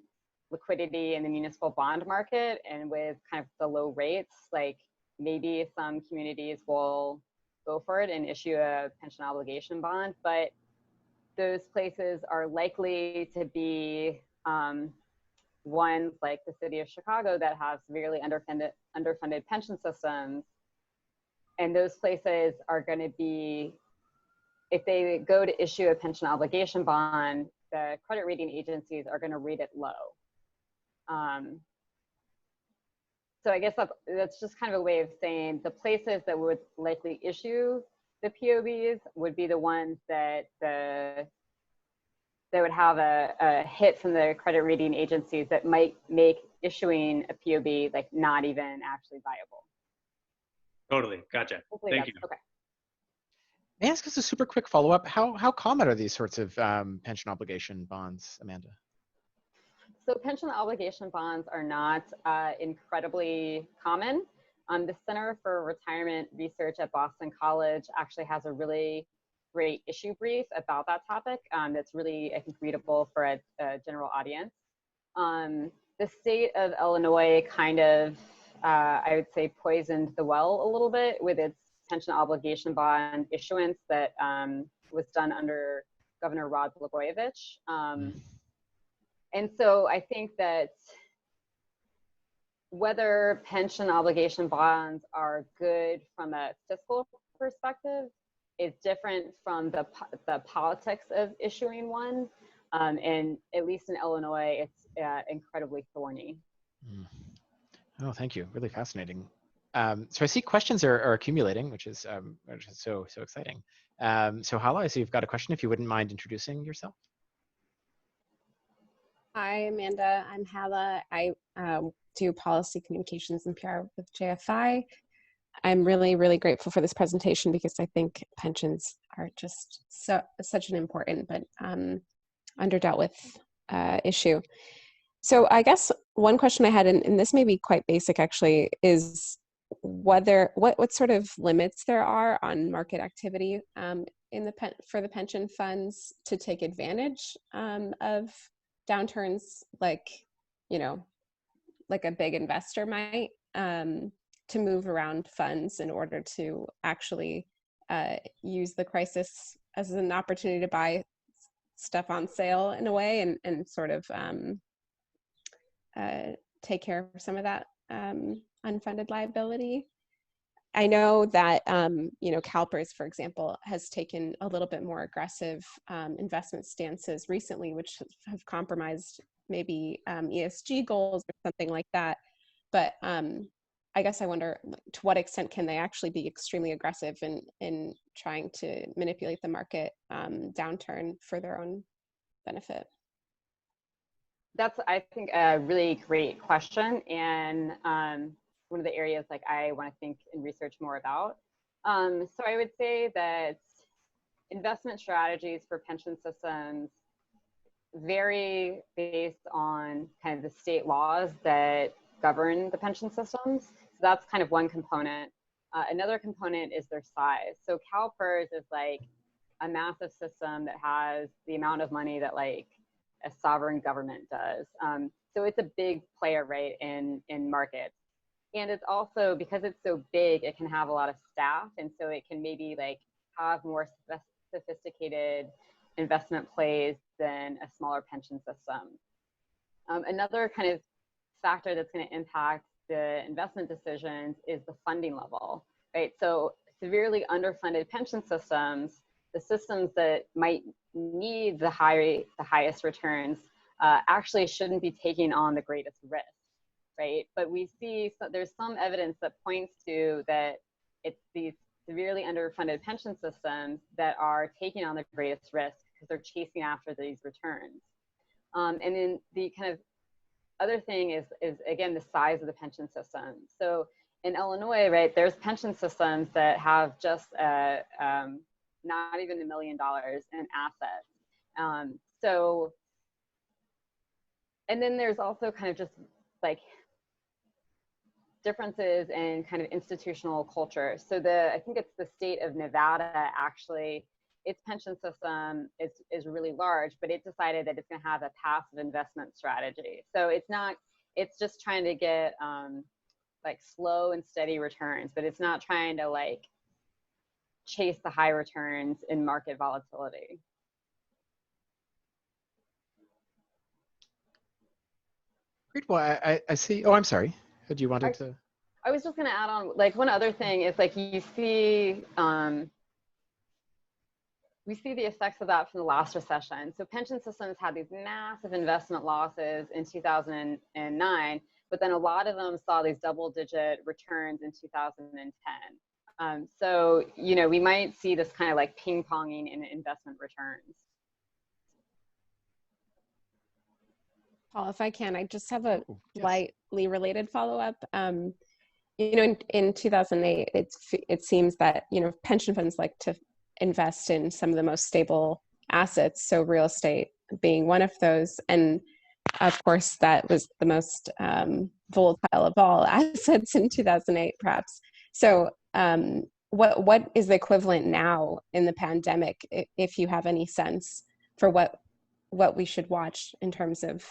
liquidity in the municipal bond market, and with kind of the low rates, like, maybe some communities will go for it and issue a pension obligation bond, but those places are likely to be ones like the city of Chicago that have severely underfunded pension systems. And those places are going to be, if they go to issue a pension obligation bond, the credit rating agencies are going to rate it low. So I guess that's just kind of a way of saying the places that would likely issue the POBs would be the ones that would have a hit from the credit rating agencies that might make issuing a POB like not even actually viable. Totally, gotcha. Hopefully Thank you. Okay. May I ask us a super quick follow-up? How common are these sorts of pension obligation bonds, Amanda? So pension obligation bonds are not incredibly common. The Center for Retirement Research at Boston College actually has a really great issue brief about that topic that's really, I think, readable for a general audience. The state of Illinois kind of, I would say, poisoned the well a little bit with its pension obligation bond issuance that was done under Governor Rod Blagojevich. And so I think that whether pension obligation bonds are good from a fiscal perspective is different from the politics of issuing one. And at least in Illinois, it's incredibly thorny. Oh, thank you. Really fascinating. So I see questions are accumulating, which is so exciting. So Hala, I see you've got a question. If you wouldn't mind introducing yourself. Hi, Amanda. I'm Hala. I do policy communications and PR with JFI. I'm really, really grateful for this presentation because I think pensions are just such an important but underdealt with issue. So I guess one question I had, and this may be quite basic actually, is what sort of limits there are on market activity for the pension funds to take advantage of downturns, like like a big investor might, to move around funds in order to actually use the crisis as an opportunity to buy stuff on sale in a way, and sort of take care of some of that unfunded liability. I know that CalPERS, for example, has taken a little bit more aggressive investment stances recently, which have compromised maybe ESG goals or something like that. But I guess I wonder, to what extent can they actually be extremely aggressive in trying to manipulate the market downturn for their own benefit? That's, I think, a really great question, and one of the areas like I want to think and research more about. So I would say that investment strategies for pension systems vary based on kind of the state laws that govern the pension systems. So that's kind of one component. Another component is their size. So CalPERS is like a massive system that has the amount of money that like a sovereign government does. So it's a big player, right, in markets. And it's also, because it's so big, it can have a lot of staff. And so it can maybe like have more sophisticated investment plays than a smaller pension system. Another kind of factor that's going to impact the investment decisions is the funding level, right? So severely underfunded pension systems, the systems that might need the highest returns actually shouldn't be taking on the greatest risk, right? But we see, so there's some evidence that points to that it's these severely underfunded pension systems that are taking on the greatest risk because they're chasing after these returns. And then the kind of other thing is again, the size of the pension system. So in Illinois, right, there's pension systems that have just not even $1 million in assets. So, and then there's also kind of just like differences in kind of institutional culture. So I think it's the state of Nevada, actually, its pension system is really large, but it decided that it's going to have a passive investment strategy. So it's just trying to get like slow and steady returns, but it's not trying to like chase the high returns in market volatility. Great. Well, I see. Oh, I'm sorry. Had you wanted to? I was just going to add on, like, one other thing is like you see, we see the effects of that from the last recession. So pension systems had these massive investment losses in 2009, but then a lot of them saw these double-digit returns in 2010. So, you know, we might see this kind of like ping-ponging in investment returns. Paul, if I can, I just have a slightly related follow-up. You know, in 2008, it seems that, you know, pension funds like to invest in some of the most stable assets, so real estate being one of those. And of course, that was the most volatile of all assets in 2008, perhaps. So what is the equivalent now in the pandemic, if you have any sense for what we should watch in terms of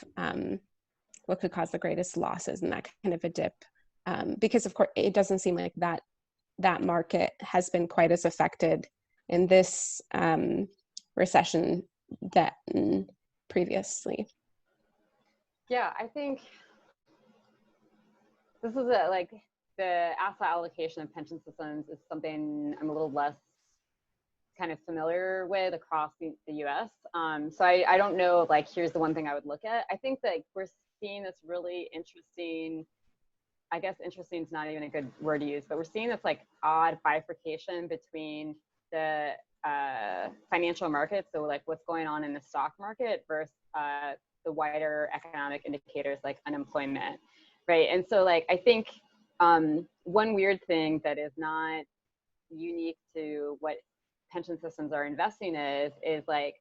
what could cause the greatest losses in that kind of a dip? Because of course, it doesn't seem like that market has been quite as affected in this recession that previously. Yeah, I think this is like the asset allocation of pension systems is something I'm a little less kind of familiar with across the US. So I don't know, like, here's the one thing I would look at. I think that we're seeing this really interesting, I guess interesting is not even a good word to use, but we're seeing this like odd bifurcation between the financial markets, so like what's going on in the stock market versus the wider economic indicators like unemployment, right? And so like I think one weird thing that is not unique to what pension systems are investing in is like,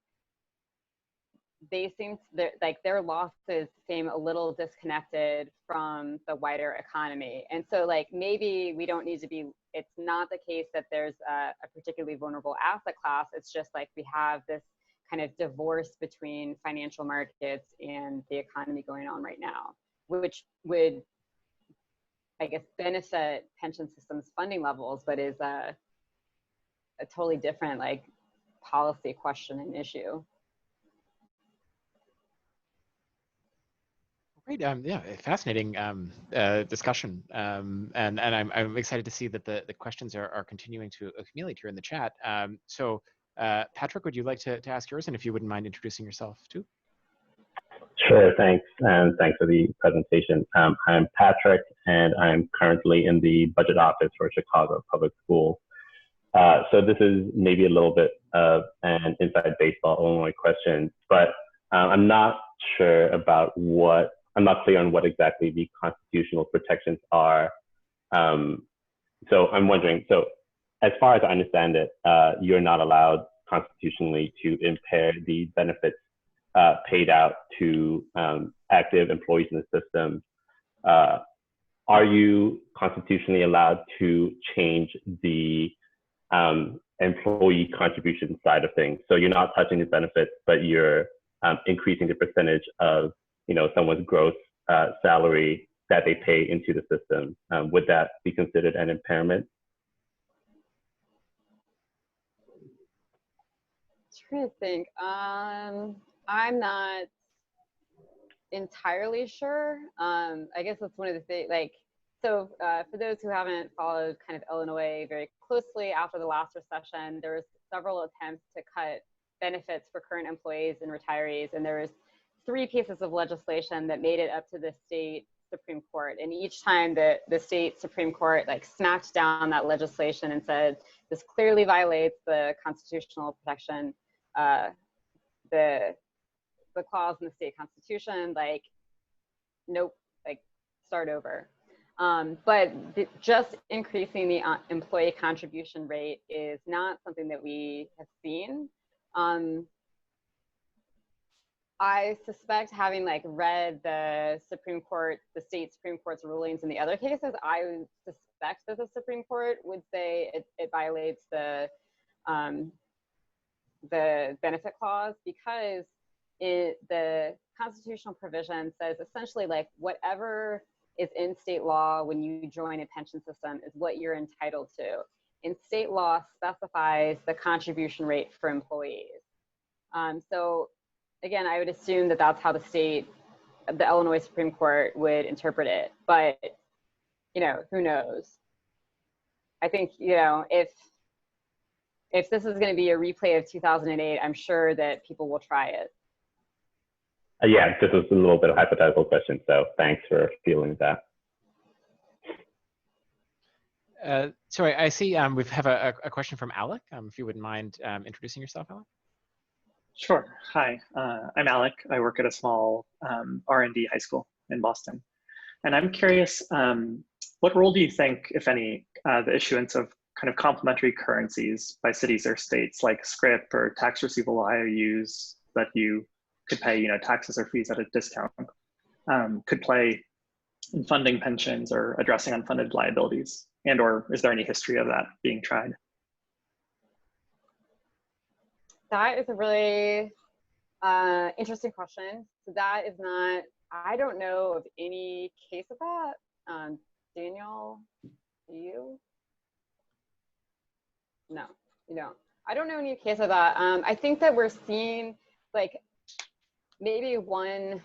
they seem like their losses seem a little disconnected from the wider economy. And so like, maybe we don't need to be, it's not the case that there's a particularly vulnerable asset class. It's just like we have this kind of divorce between financial markets and the economy going on right now, which would, I guess, benefit pension systems funding levels, but is a totally different like policy question and issue. Great. Yeah, fascinating discussion. And I'm excited to see that the questions are continuing to accumulate here in the chat. So Patrick, would you like to ask yours? And if you wouldn't mind introducing yourself too. Sure, thanks. And thanks for the presentation. I'm Patrick, and I'm currently in the budget office for Chicago Public Schools. So this is maybe a little bit of an inside baseball Illinois question, but I'm not sure about I'm not clear on what exactly the constitutional protections are. So I'm wondering, so as far as I understand it, you're not allowed constitutionally to impair the benefits paid out to active employees in the system. Are you constitutionally allowed to change the employee contribution side of things? So you're not touching the benefits, but you're increasing the percentage of someone's gross salary that they pay into the system. Would that be considered an impairment? I'm trying to think. I'm not entirely sure. I guess that's one of the things, like, so for those who haven't followed kind of Illinois very closely, after the last recession, there was several attempts to cut benefits for current employees and retirees. And there was 3 pieces of legislation that made it up to the state Supreme Court. And each time the state Supreme Court like smacked down that legislation and said, this clearly violates the constitutional protection, the clause in the state constitution, like, nope, like start over. But just increasing the employee contribution rate is not something that we have seen. I suspect, having like read the Supreme Court, the state Supreme Court's rulings in the other cases, I would suspect that the Supreme Court would say it violates the benefit clause, because the constitutional provision says essentially like whatever is in state law when you join a pension system is what you're entitled to. And state law specifies the contribution rate for employees. So again, I would assume that that's how the Illinois Supreme Court would interpret it, but who knows? I think, if this is going to be a replay of 2008, I'm sure that people will try it. Yeah, this was a little bit of a hypothetical question, so thanks for feeling that. Sorry, I see we have a question from Alec. If you wouldn't mind introducing yourself, Alec. Sure. Hi, I'm Alec. I work at a small R&D high school in Boston. And I'm curious, what role do you think, if any, the issuance of kind of complementary currencies by cities or states like scrip or tax receivable IOUs that you could pay, taxes or fees at a discount, could play in funding pensions or addressing unfunded liabilities? And or is there any history of that being tried? That is a really interesting question. So that is not, I don't know of any case of that. Daniel, do you? No, you don't. I don't know any case of that. I think that we're seeing like maybe one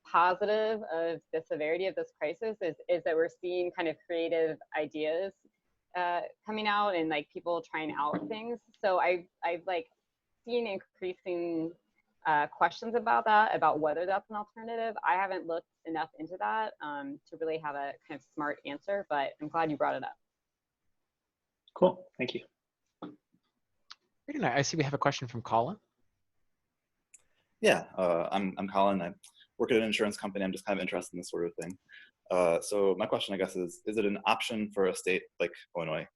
positive of the severity of this crisis is that we're seeing kind of creative ideas coming out and like people trying out things. So I've like seen increasing questions about that, about whether that's an alternative. I haven't looked enough into that to really have a kind of smart answer, but I'm glad you brought it up. Cool, thank you. I see we have a question from Colin. Yeah, I'm Colin. I work at an insurance company. I'm just kind of interested in this sort of thing. So my question, I guess, is it an option for a state like Illinois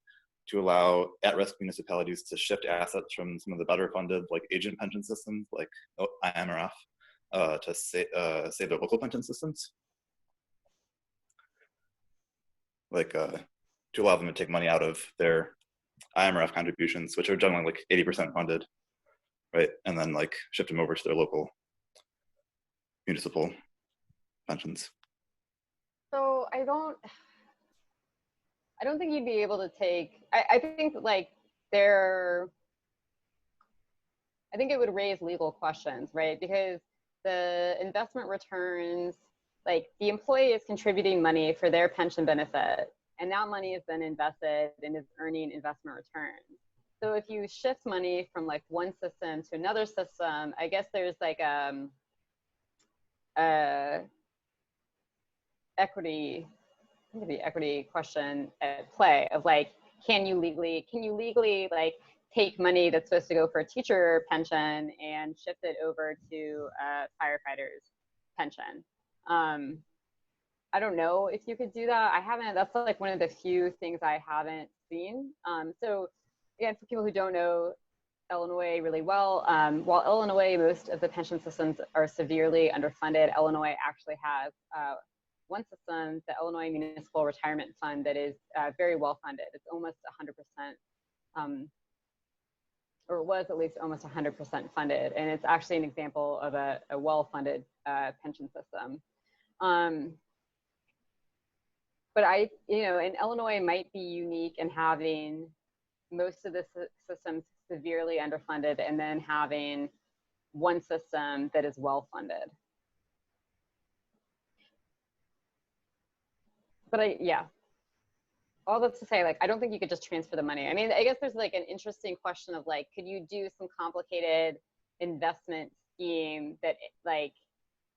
to allow at-risk municipalities to shift assets from some of the better funded like agent pension systems like IMRF to save their local pension systems? Like to allow them to take money out of their IMRF contributions, which are generally like 80% funded, right? And then like shift them over to their local municipal pensions. So I don't think you'd be able to take, I think like I think it would raise legal questions, right? Because the investment returns, like the employee is contributing money for their pension benefit, and that money is then invested and is earning investment returns. So if you shift money from like one system to another system, I guess there's like equity question at play of like, can you legally like take money that's supposed to go for a teacher pension and shift it over to a firefighter's pension? I don't know if you could do that. That's like one of the few things I haven't seen. So again, for people who don't know Illinois really well, while Illinois, most of the pension systems are severely underfunded, Illinois actually has one system, the Illinois Municipal Retirement Fund, that is very well funded. It's almost 100%, or it was at least almost 100% funded. And it's actually an example of a well-funded pension system. But and Illinois might be unique in having most of the systems severely underfunded and then having one system that is well funded. But all that's to say, like, I don't think you could just transfer the money. I mean, I guess there's like an interesting question of like, could you do some complicated investment scheme that like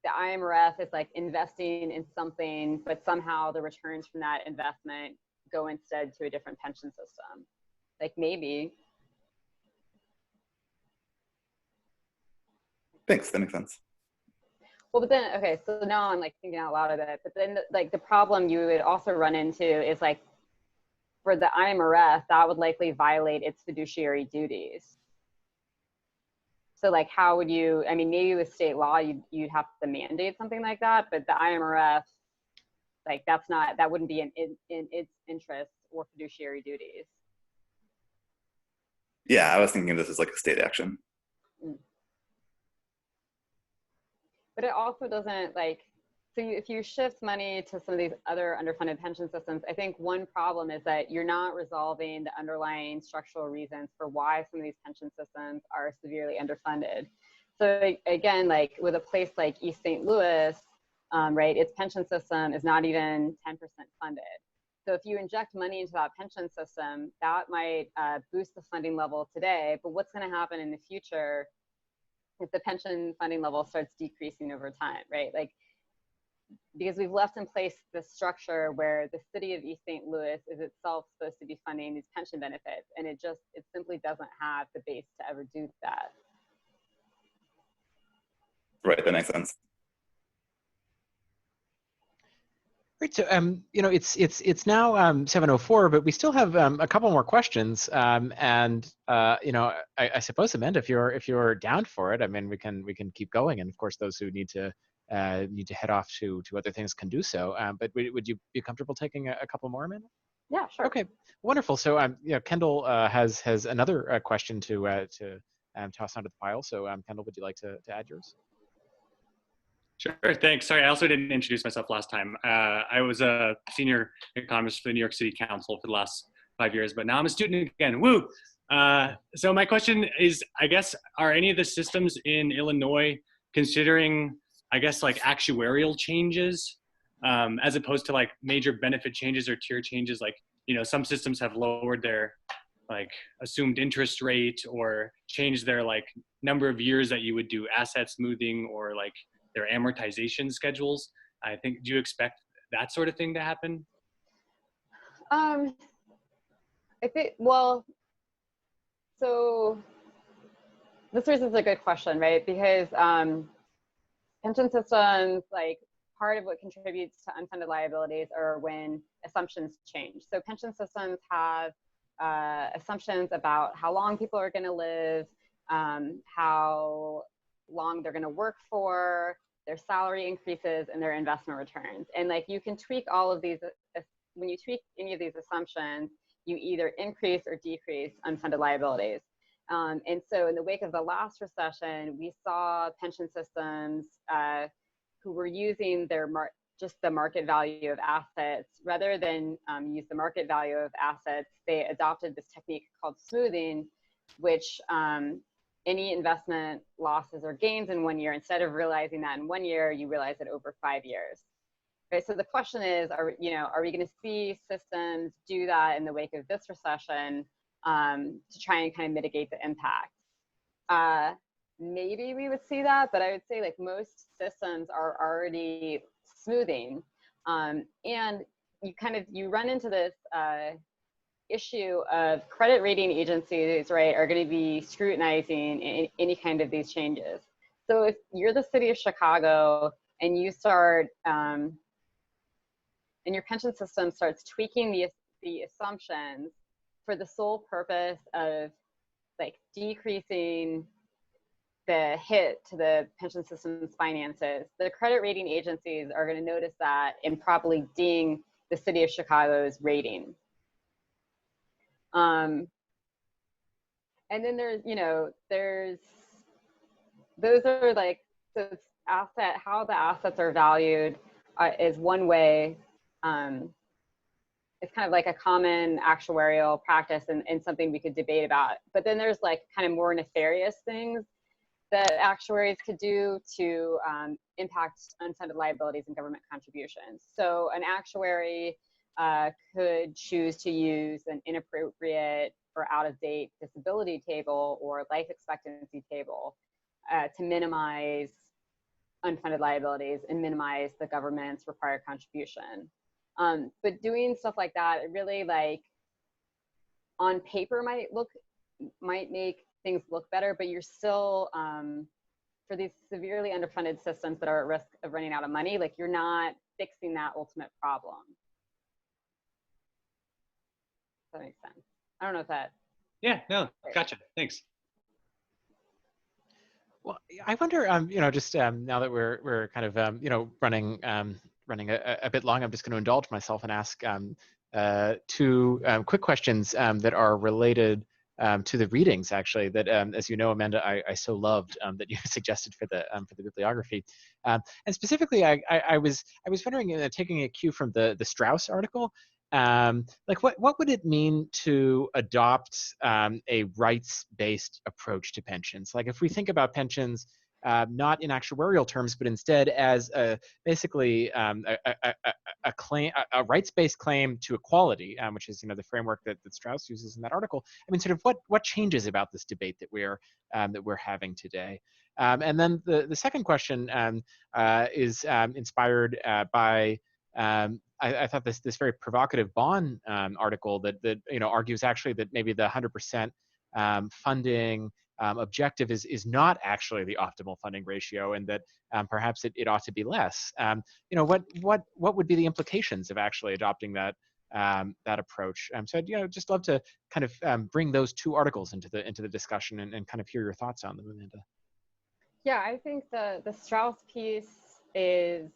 the IMRF is like investing in something, but somehow the returns from that investment go instead to a different pension system? Like maybe. Thanks, that makes sense. Well, but then, okay, so now I'm like thinking out loud of it, but then like the problem you would also run into is like, for the IMRF, that would likely violate its fiduciary duties. So like, how would you, I mean, maybe with state law, you'd have to mandate something like that, but the IMRF, like that wouldn't be in its interest or fiduciary duties. Yeah, I was thinking this is like a state action. But it also doesn't like, so if you shift money to some of these other underfunded pension systems, I think one problem is that you're not resolving the underlying structural reasons for why some of these pension systems are severely underfunded. So again, like with a place like East St. Louis, right, its pension system is not even 10% funded. So if you inject money into that pension system, that might boost the funding level today, but what's gonna happen in the future if the pension funding level starts decreasing over time, right? Like, because we've left in place this structure where the city of East St. Louis is itself supposed to be funding these pension benefits, and it simply doesn't have the base to ever do that. Right, that makes sense. Great. So, it's now 7:04, but we still have a couple more questions. I suppose, Amanda, if you're down for it, I mean, we can keep going, and of course, those who need to head off to other things can do so. But would you be comfortable taking a couple more, Amanda? Yeah, sure. Okay, wonderful. So, Kendall has another question to toss onto the pile. So, Kendall, would you like to add yours? Sure, thanks. Sorry, I also didn't introduce myself last time. I was a senior economist for the New York City Council for the last 5 years, but now I'm a student again, woo! So my question is, I guess, are any of the systems in Illinois considering, I guess, like actuarial changes as opposed to like major benefit changes or tier changes? Like, some systems have lowered their like assumed interest rate or changed their like number of years that you would do asset smoothing or like their amortization schedules. I think, do you expect that sort of thing to happen? I think, well, so this raises a good question, right? Because pension systems, like part of what contributes to unfunded liabilities are when assumptions change. So pension systems have assumptions about how long people are going to live, how long they're going to work for, their salary increases, and their investment returns. And like you can tweak all of these, when you tweak any of these assumptions, you either increase or decrease unfunded liabilities. And so in the wake of the last recession, we saw pension systems who were using their just the market value of assets. Rather than use the market value of assets, they adopted this technique called smoothing, which any investment losses or gains in 1 year, instead of realizing that in 1 year, you realize it over 5 years. Right, so the question is, are we going to see systems do that in the wake of this recession to try and kind of mitigate the impact? Maybe we would see that, but I would say like most systems are already smoothing, and you run into this issue of credit rating agencies, right, are going to be scrutinizing any kind of these changes. So if you're the city of Chicago and you start and your pension system starts tweaking the assumptions for the sole purpose of like decreasing the hit to the pension system's finances, the credit rating agencies are going to notice that and probably ding the city of Chicago's rating. And then those are like, so it's how the assets are valued is one way. It's kind of like a common actuarial practice and something we could debate about. But then there's like kind of more nefarious things that actuaries could do to impact unfunded liabilities and government contributions. So an actuary could choose to use an inappropriate or out-of-date disability table or life expectancy table to minimize unfunded liabilities and minimize the government's required contribution. But doing stuff like that, it really like on paper might make things look better, but you're still, for these severely underfunded systems that are at risk of running out of money, like you're not fixing that ultimate problem. If that makes sense. I don't know if that. Yeah, no, gotcha, thanks. Well, I wonder, just now that we're kind of, running a bit long, I'm just going to indulge myself and ask two quick questions that are related to the readings, actually, that, as you know, Amanda, I so loved that you suggested for the bibliography. And specifically, I was wondering, taking a cue from the Strauss article, like what would it mean to adopt a rights-based approach to pensions? Like if we think about pensions not in actuarial terms, but instead as basically a claim, a rights-based claim to equality, which is the framework that Strauss uses in that article. I mean, sort of what changes about this debate that we're having today? And then the second question is inspired by. I thought this very provocative Bond article that argues actually that maybe the 100% funding objective is not actually the optimal funding ratio, and that perhaps it ought to be less. What would be the implications of actually adopting that approach? So I'd just love to kind of bring those two articles into the discussion and kind of hear your thoughts on them, Amanda. Yeah, I think the Strauss piece is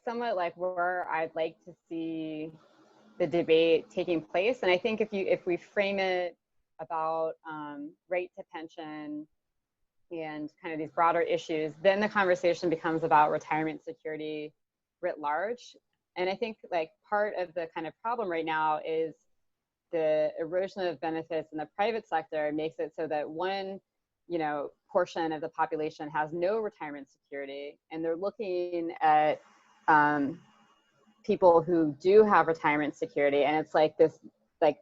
somewhat like where I'd like to see the debate taking place. And I think if we frame it about right to pension and kind of these broader issues, then the conversation becomes about retirement security writ large. And I think like part of the kind of problem right now is the erosion of benefits in the private sector makes it so that one portion of the population has no retirement security, and they're looking at people who do have retirement security, and it's like this, like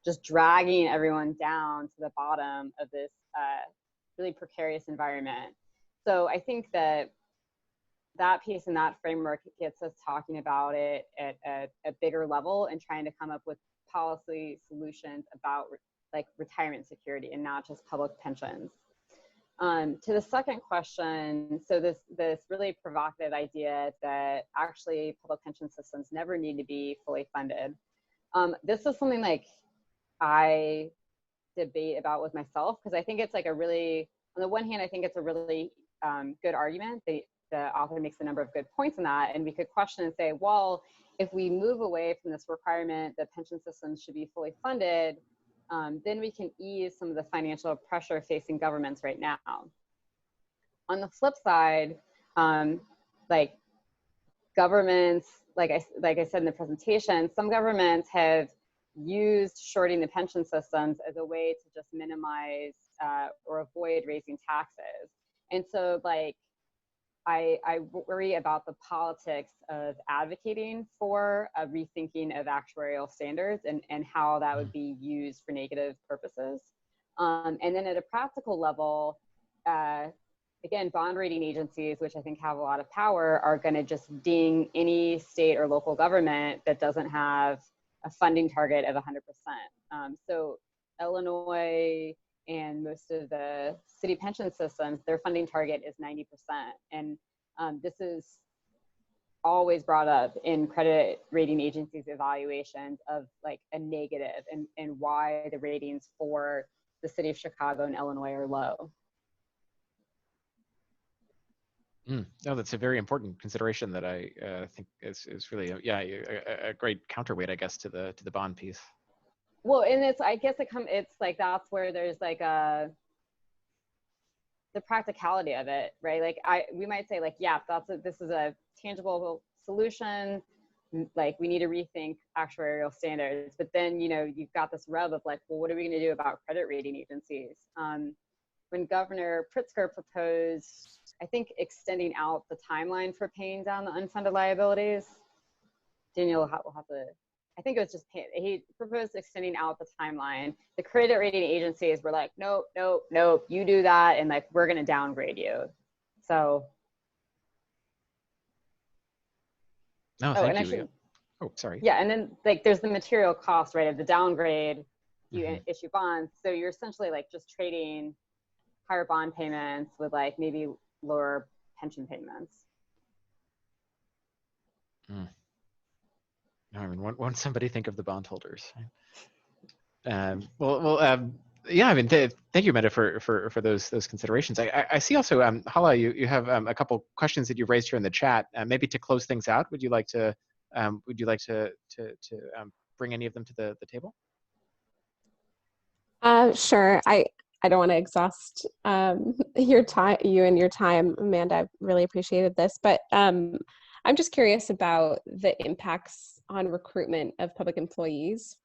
just dragging everyone down to the bottom of this really precarious environment. So I think that piece and that framework gets us talking about it at a bigger level and trying to come up with policy solutions about like retirement security and not just public pensions. To the second question, so this really provocative idea that actually public pension systems never need to be fully funded. This is something like I debate about with myself, because I think it's like a really, on the one hand, I think it's a really good argument. The author makes a number of good points in that, and we could question and say, well, if we move away from this requirement that pension systems should be fully funded, then we can ease some of the financial pressure facing governments right now. On the flip side, like governments, like I said in the presentation, some governments have used shorting the pension systems as a way to just minimize or avoid raising taxes. And so like, I worry about the politics of advocating for a rethinking of actuarial standards and how that would be used for negative purposes. And then at a practical level, again, bond rating agencies, which I think have a lot of power, are going to just ding any state or local government that doesn't have a funding target of 100%. So Illinois and most of the city pension systems, their funding target is 90%. And this is always brought up in credit rating agencies' evaluations of like a negative and why the ratings for the city of Chicago and Illinois are low. No, that's a very important consideration that I think is really a great counterweight, I guess, to the bond piece. Well, and it's, I guess it's like, that's where there's like the practicality of it, right? Like we might say like, yeah, this is a tangible solution. Like we need to rethink actuarial standards, but then, you know, you've got this rub of like, well, what are we going to do about credit rating agencies? When Governor Pritzker proposed, I think, extending out the timeline for paying down the unfunded liabilities, Daniel will have to, I think it was just, he proposed extending out the timeline. The credit rating agencies were like, nope, nope, nope, you do that, and like, we're gonna downgrade you. So. No, thank you. Oh, sorry. Yeah, and then like, there's the material cost, right, of the downgrade. You issue bonds, so you're essentially like just trading higher bond payments with like maybe lower pension payments. No, I mean, won't somebody think of the bondholders? Yeah, I mean, thank you, Amanda, for those considerations. I see also, Hala, you have a couple questions that you've raised here in the chat. Maybe to close things out, would you like to bring any of them to the table? Sure. I don't want to exhaust your time, Amanda. I really appreciated this, but I'm just curious about the impacts on recruitment of public employees,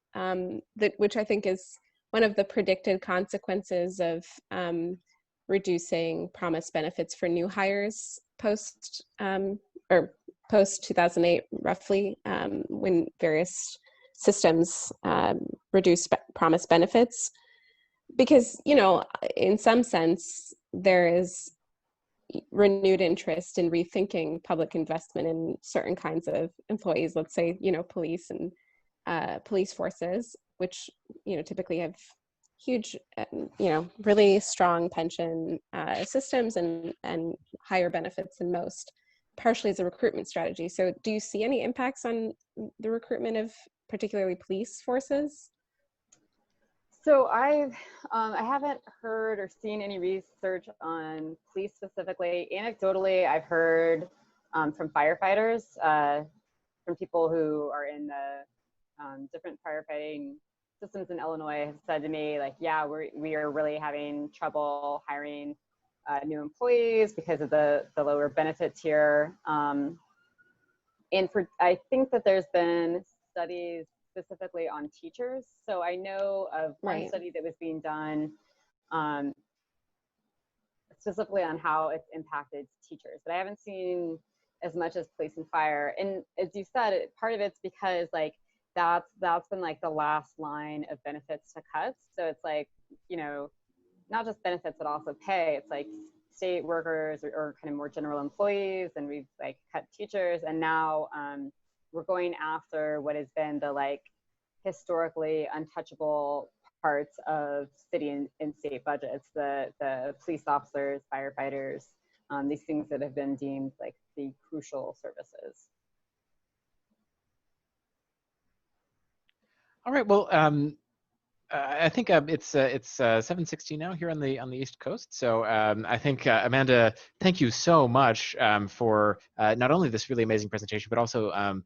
which I think is one of the predicted consequences of reducing promised benefits for new hires post 2008, roughly, when various systems reduced promised benefits. Because, you know, in some sense, there is renewed interest in rethinking public investment in certain kinds of employees, let's say, you know, police and police forces, which, you know, typically have huge, you know, really strong pension systems and higher benefits than most, partially as a recruitment strategy. So do you see any impacts on the recruitment of particularly police forces? So I haven't heard or seen any research on police specifically. Anecdotally, I've heard from firefighters, from people who are in the different firefighting systems in Illinois have said to me, like, yeah, we are really having trouble hiring new employees because of the lower benefit tier. And I think that there's been studies specifically on teachers. So I know of one study that was being done specifically on how it's impacted teachers, but I haven't seen as much as police and fire. And as you said, part of it's because like that's been like the last line of benefits to cuts. So it's like, you know, not just benefits, but also pay. It's like state workers or kind of more general employees, and we've like cut teachers, and now we're going after what has been the like historically untouchable parts of city and state budgets, the police officers, firefighters, these things that have been deemed like the crucial services. All right. Well, I think it's 7:16 now here on the East Coast. So I think Amanda, thank you so much for not only this really amazing presentation, but also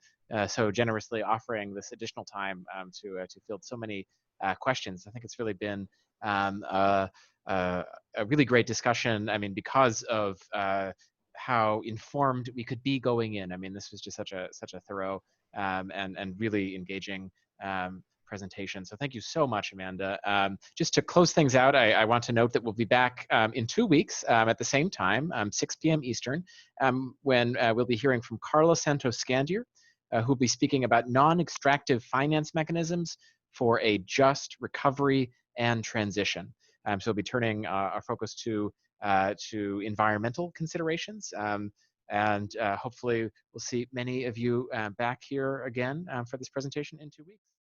so generously offering this additional time to field so many questions. I think it's really been a really great discussion. I mean, because of how informed we could be going in. I mean, this was just such a thorough and really engaging presentation. So thank you so much, Amanda. Just to close things out, I want to note that we'll be back in 2 weeks at the same time, 6 p.m. Eastern, when we'll be hearing from Carla Santos-Scandier, who'll be speaking about non-extractive finance mechanisms for a just recovery and transition. So we'll be turning our focus to environmental considerations. And hopefully we'll see many of you back here again for this presentation in 2 weeks.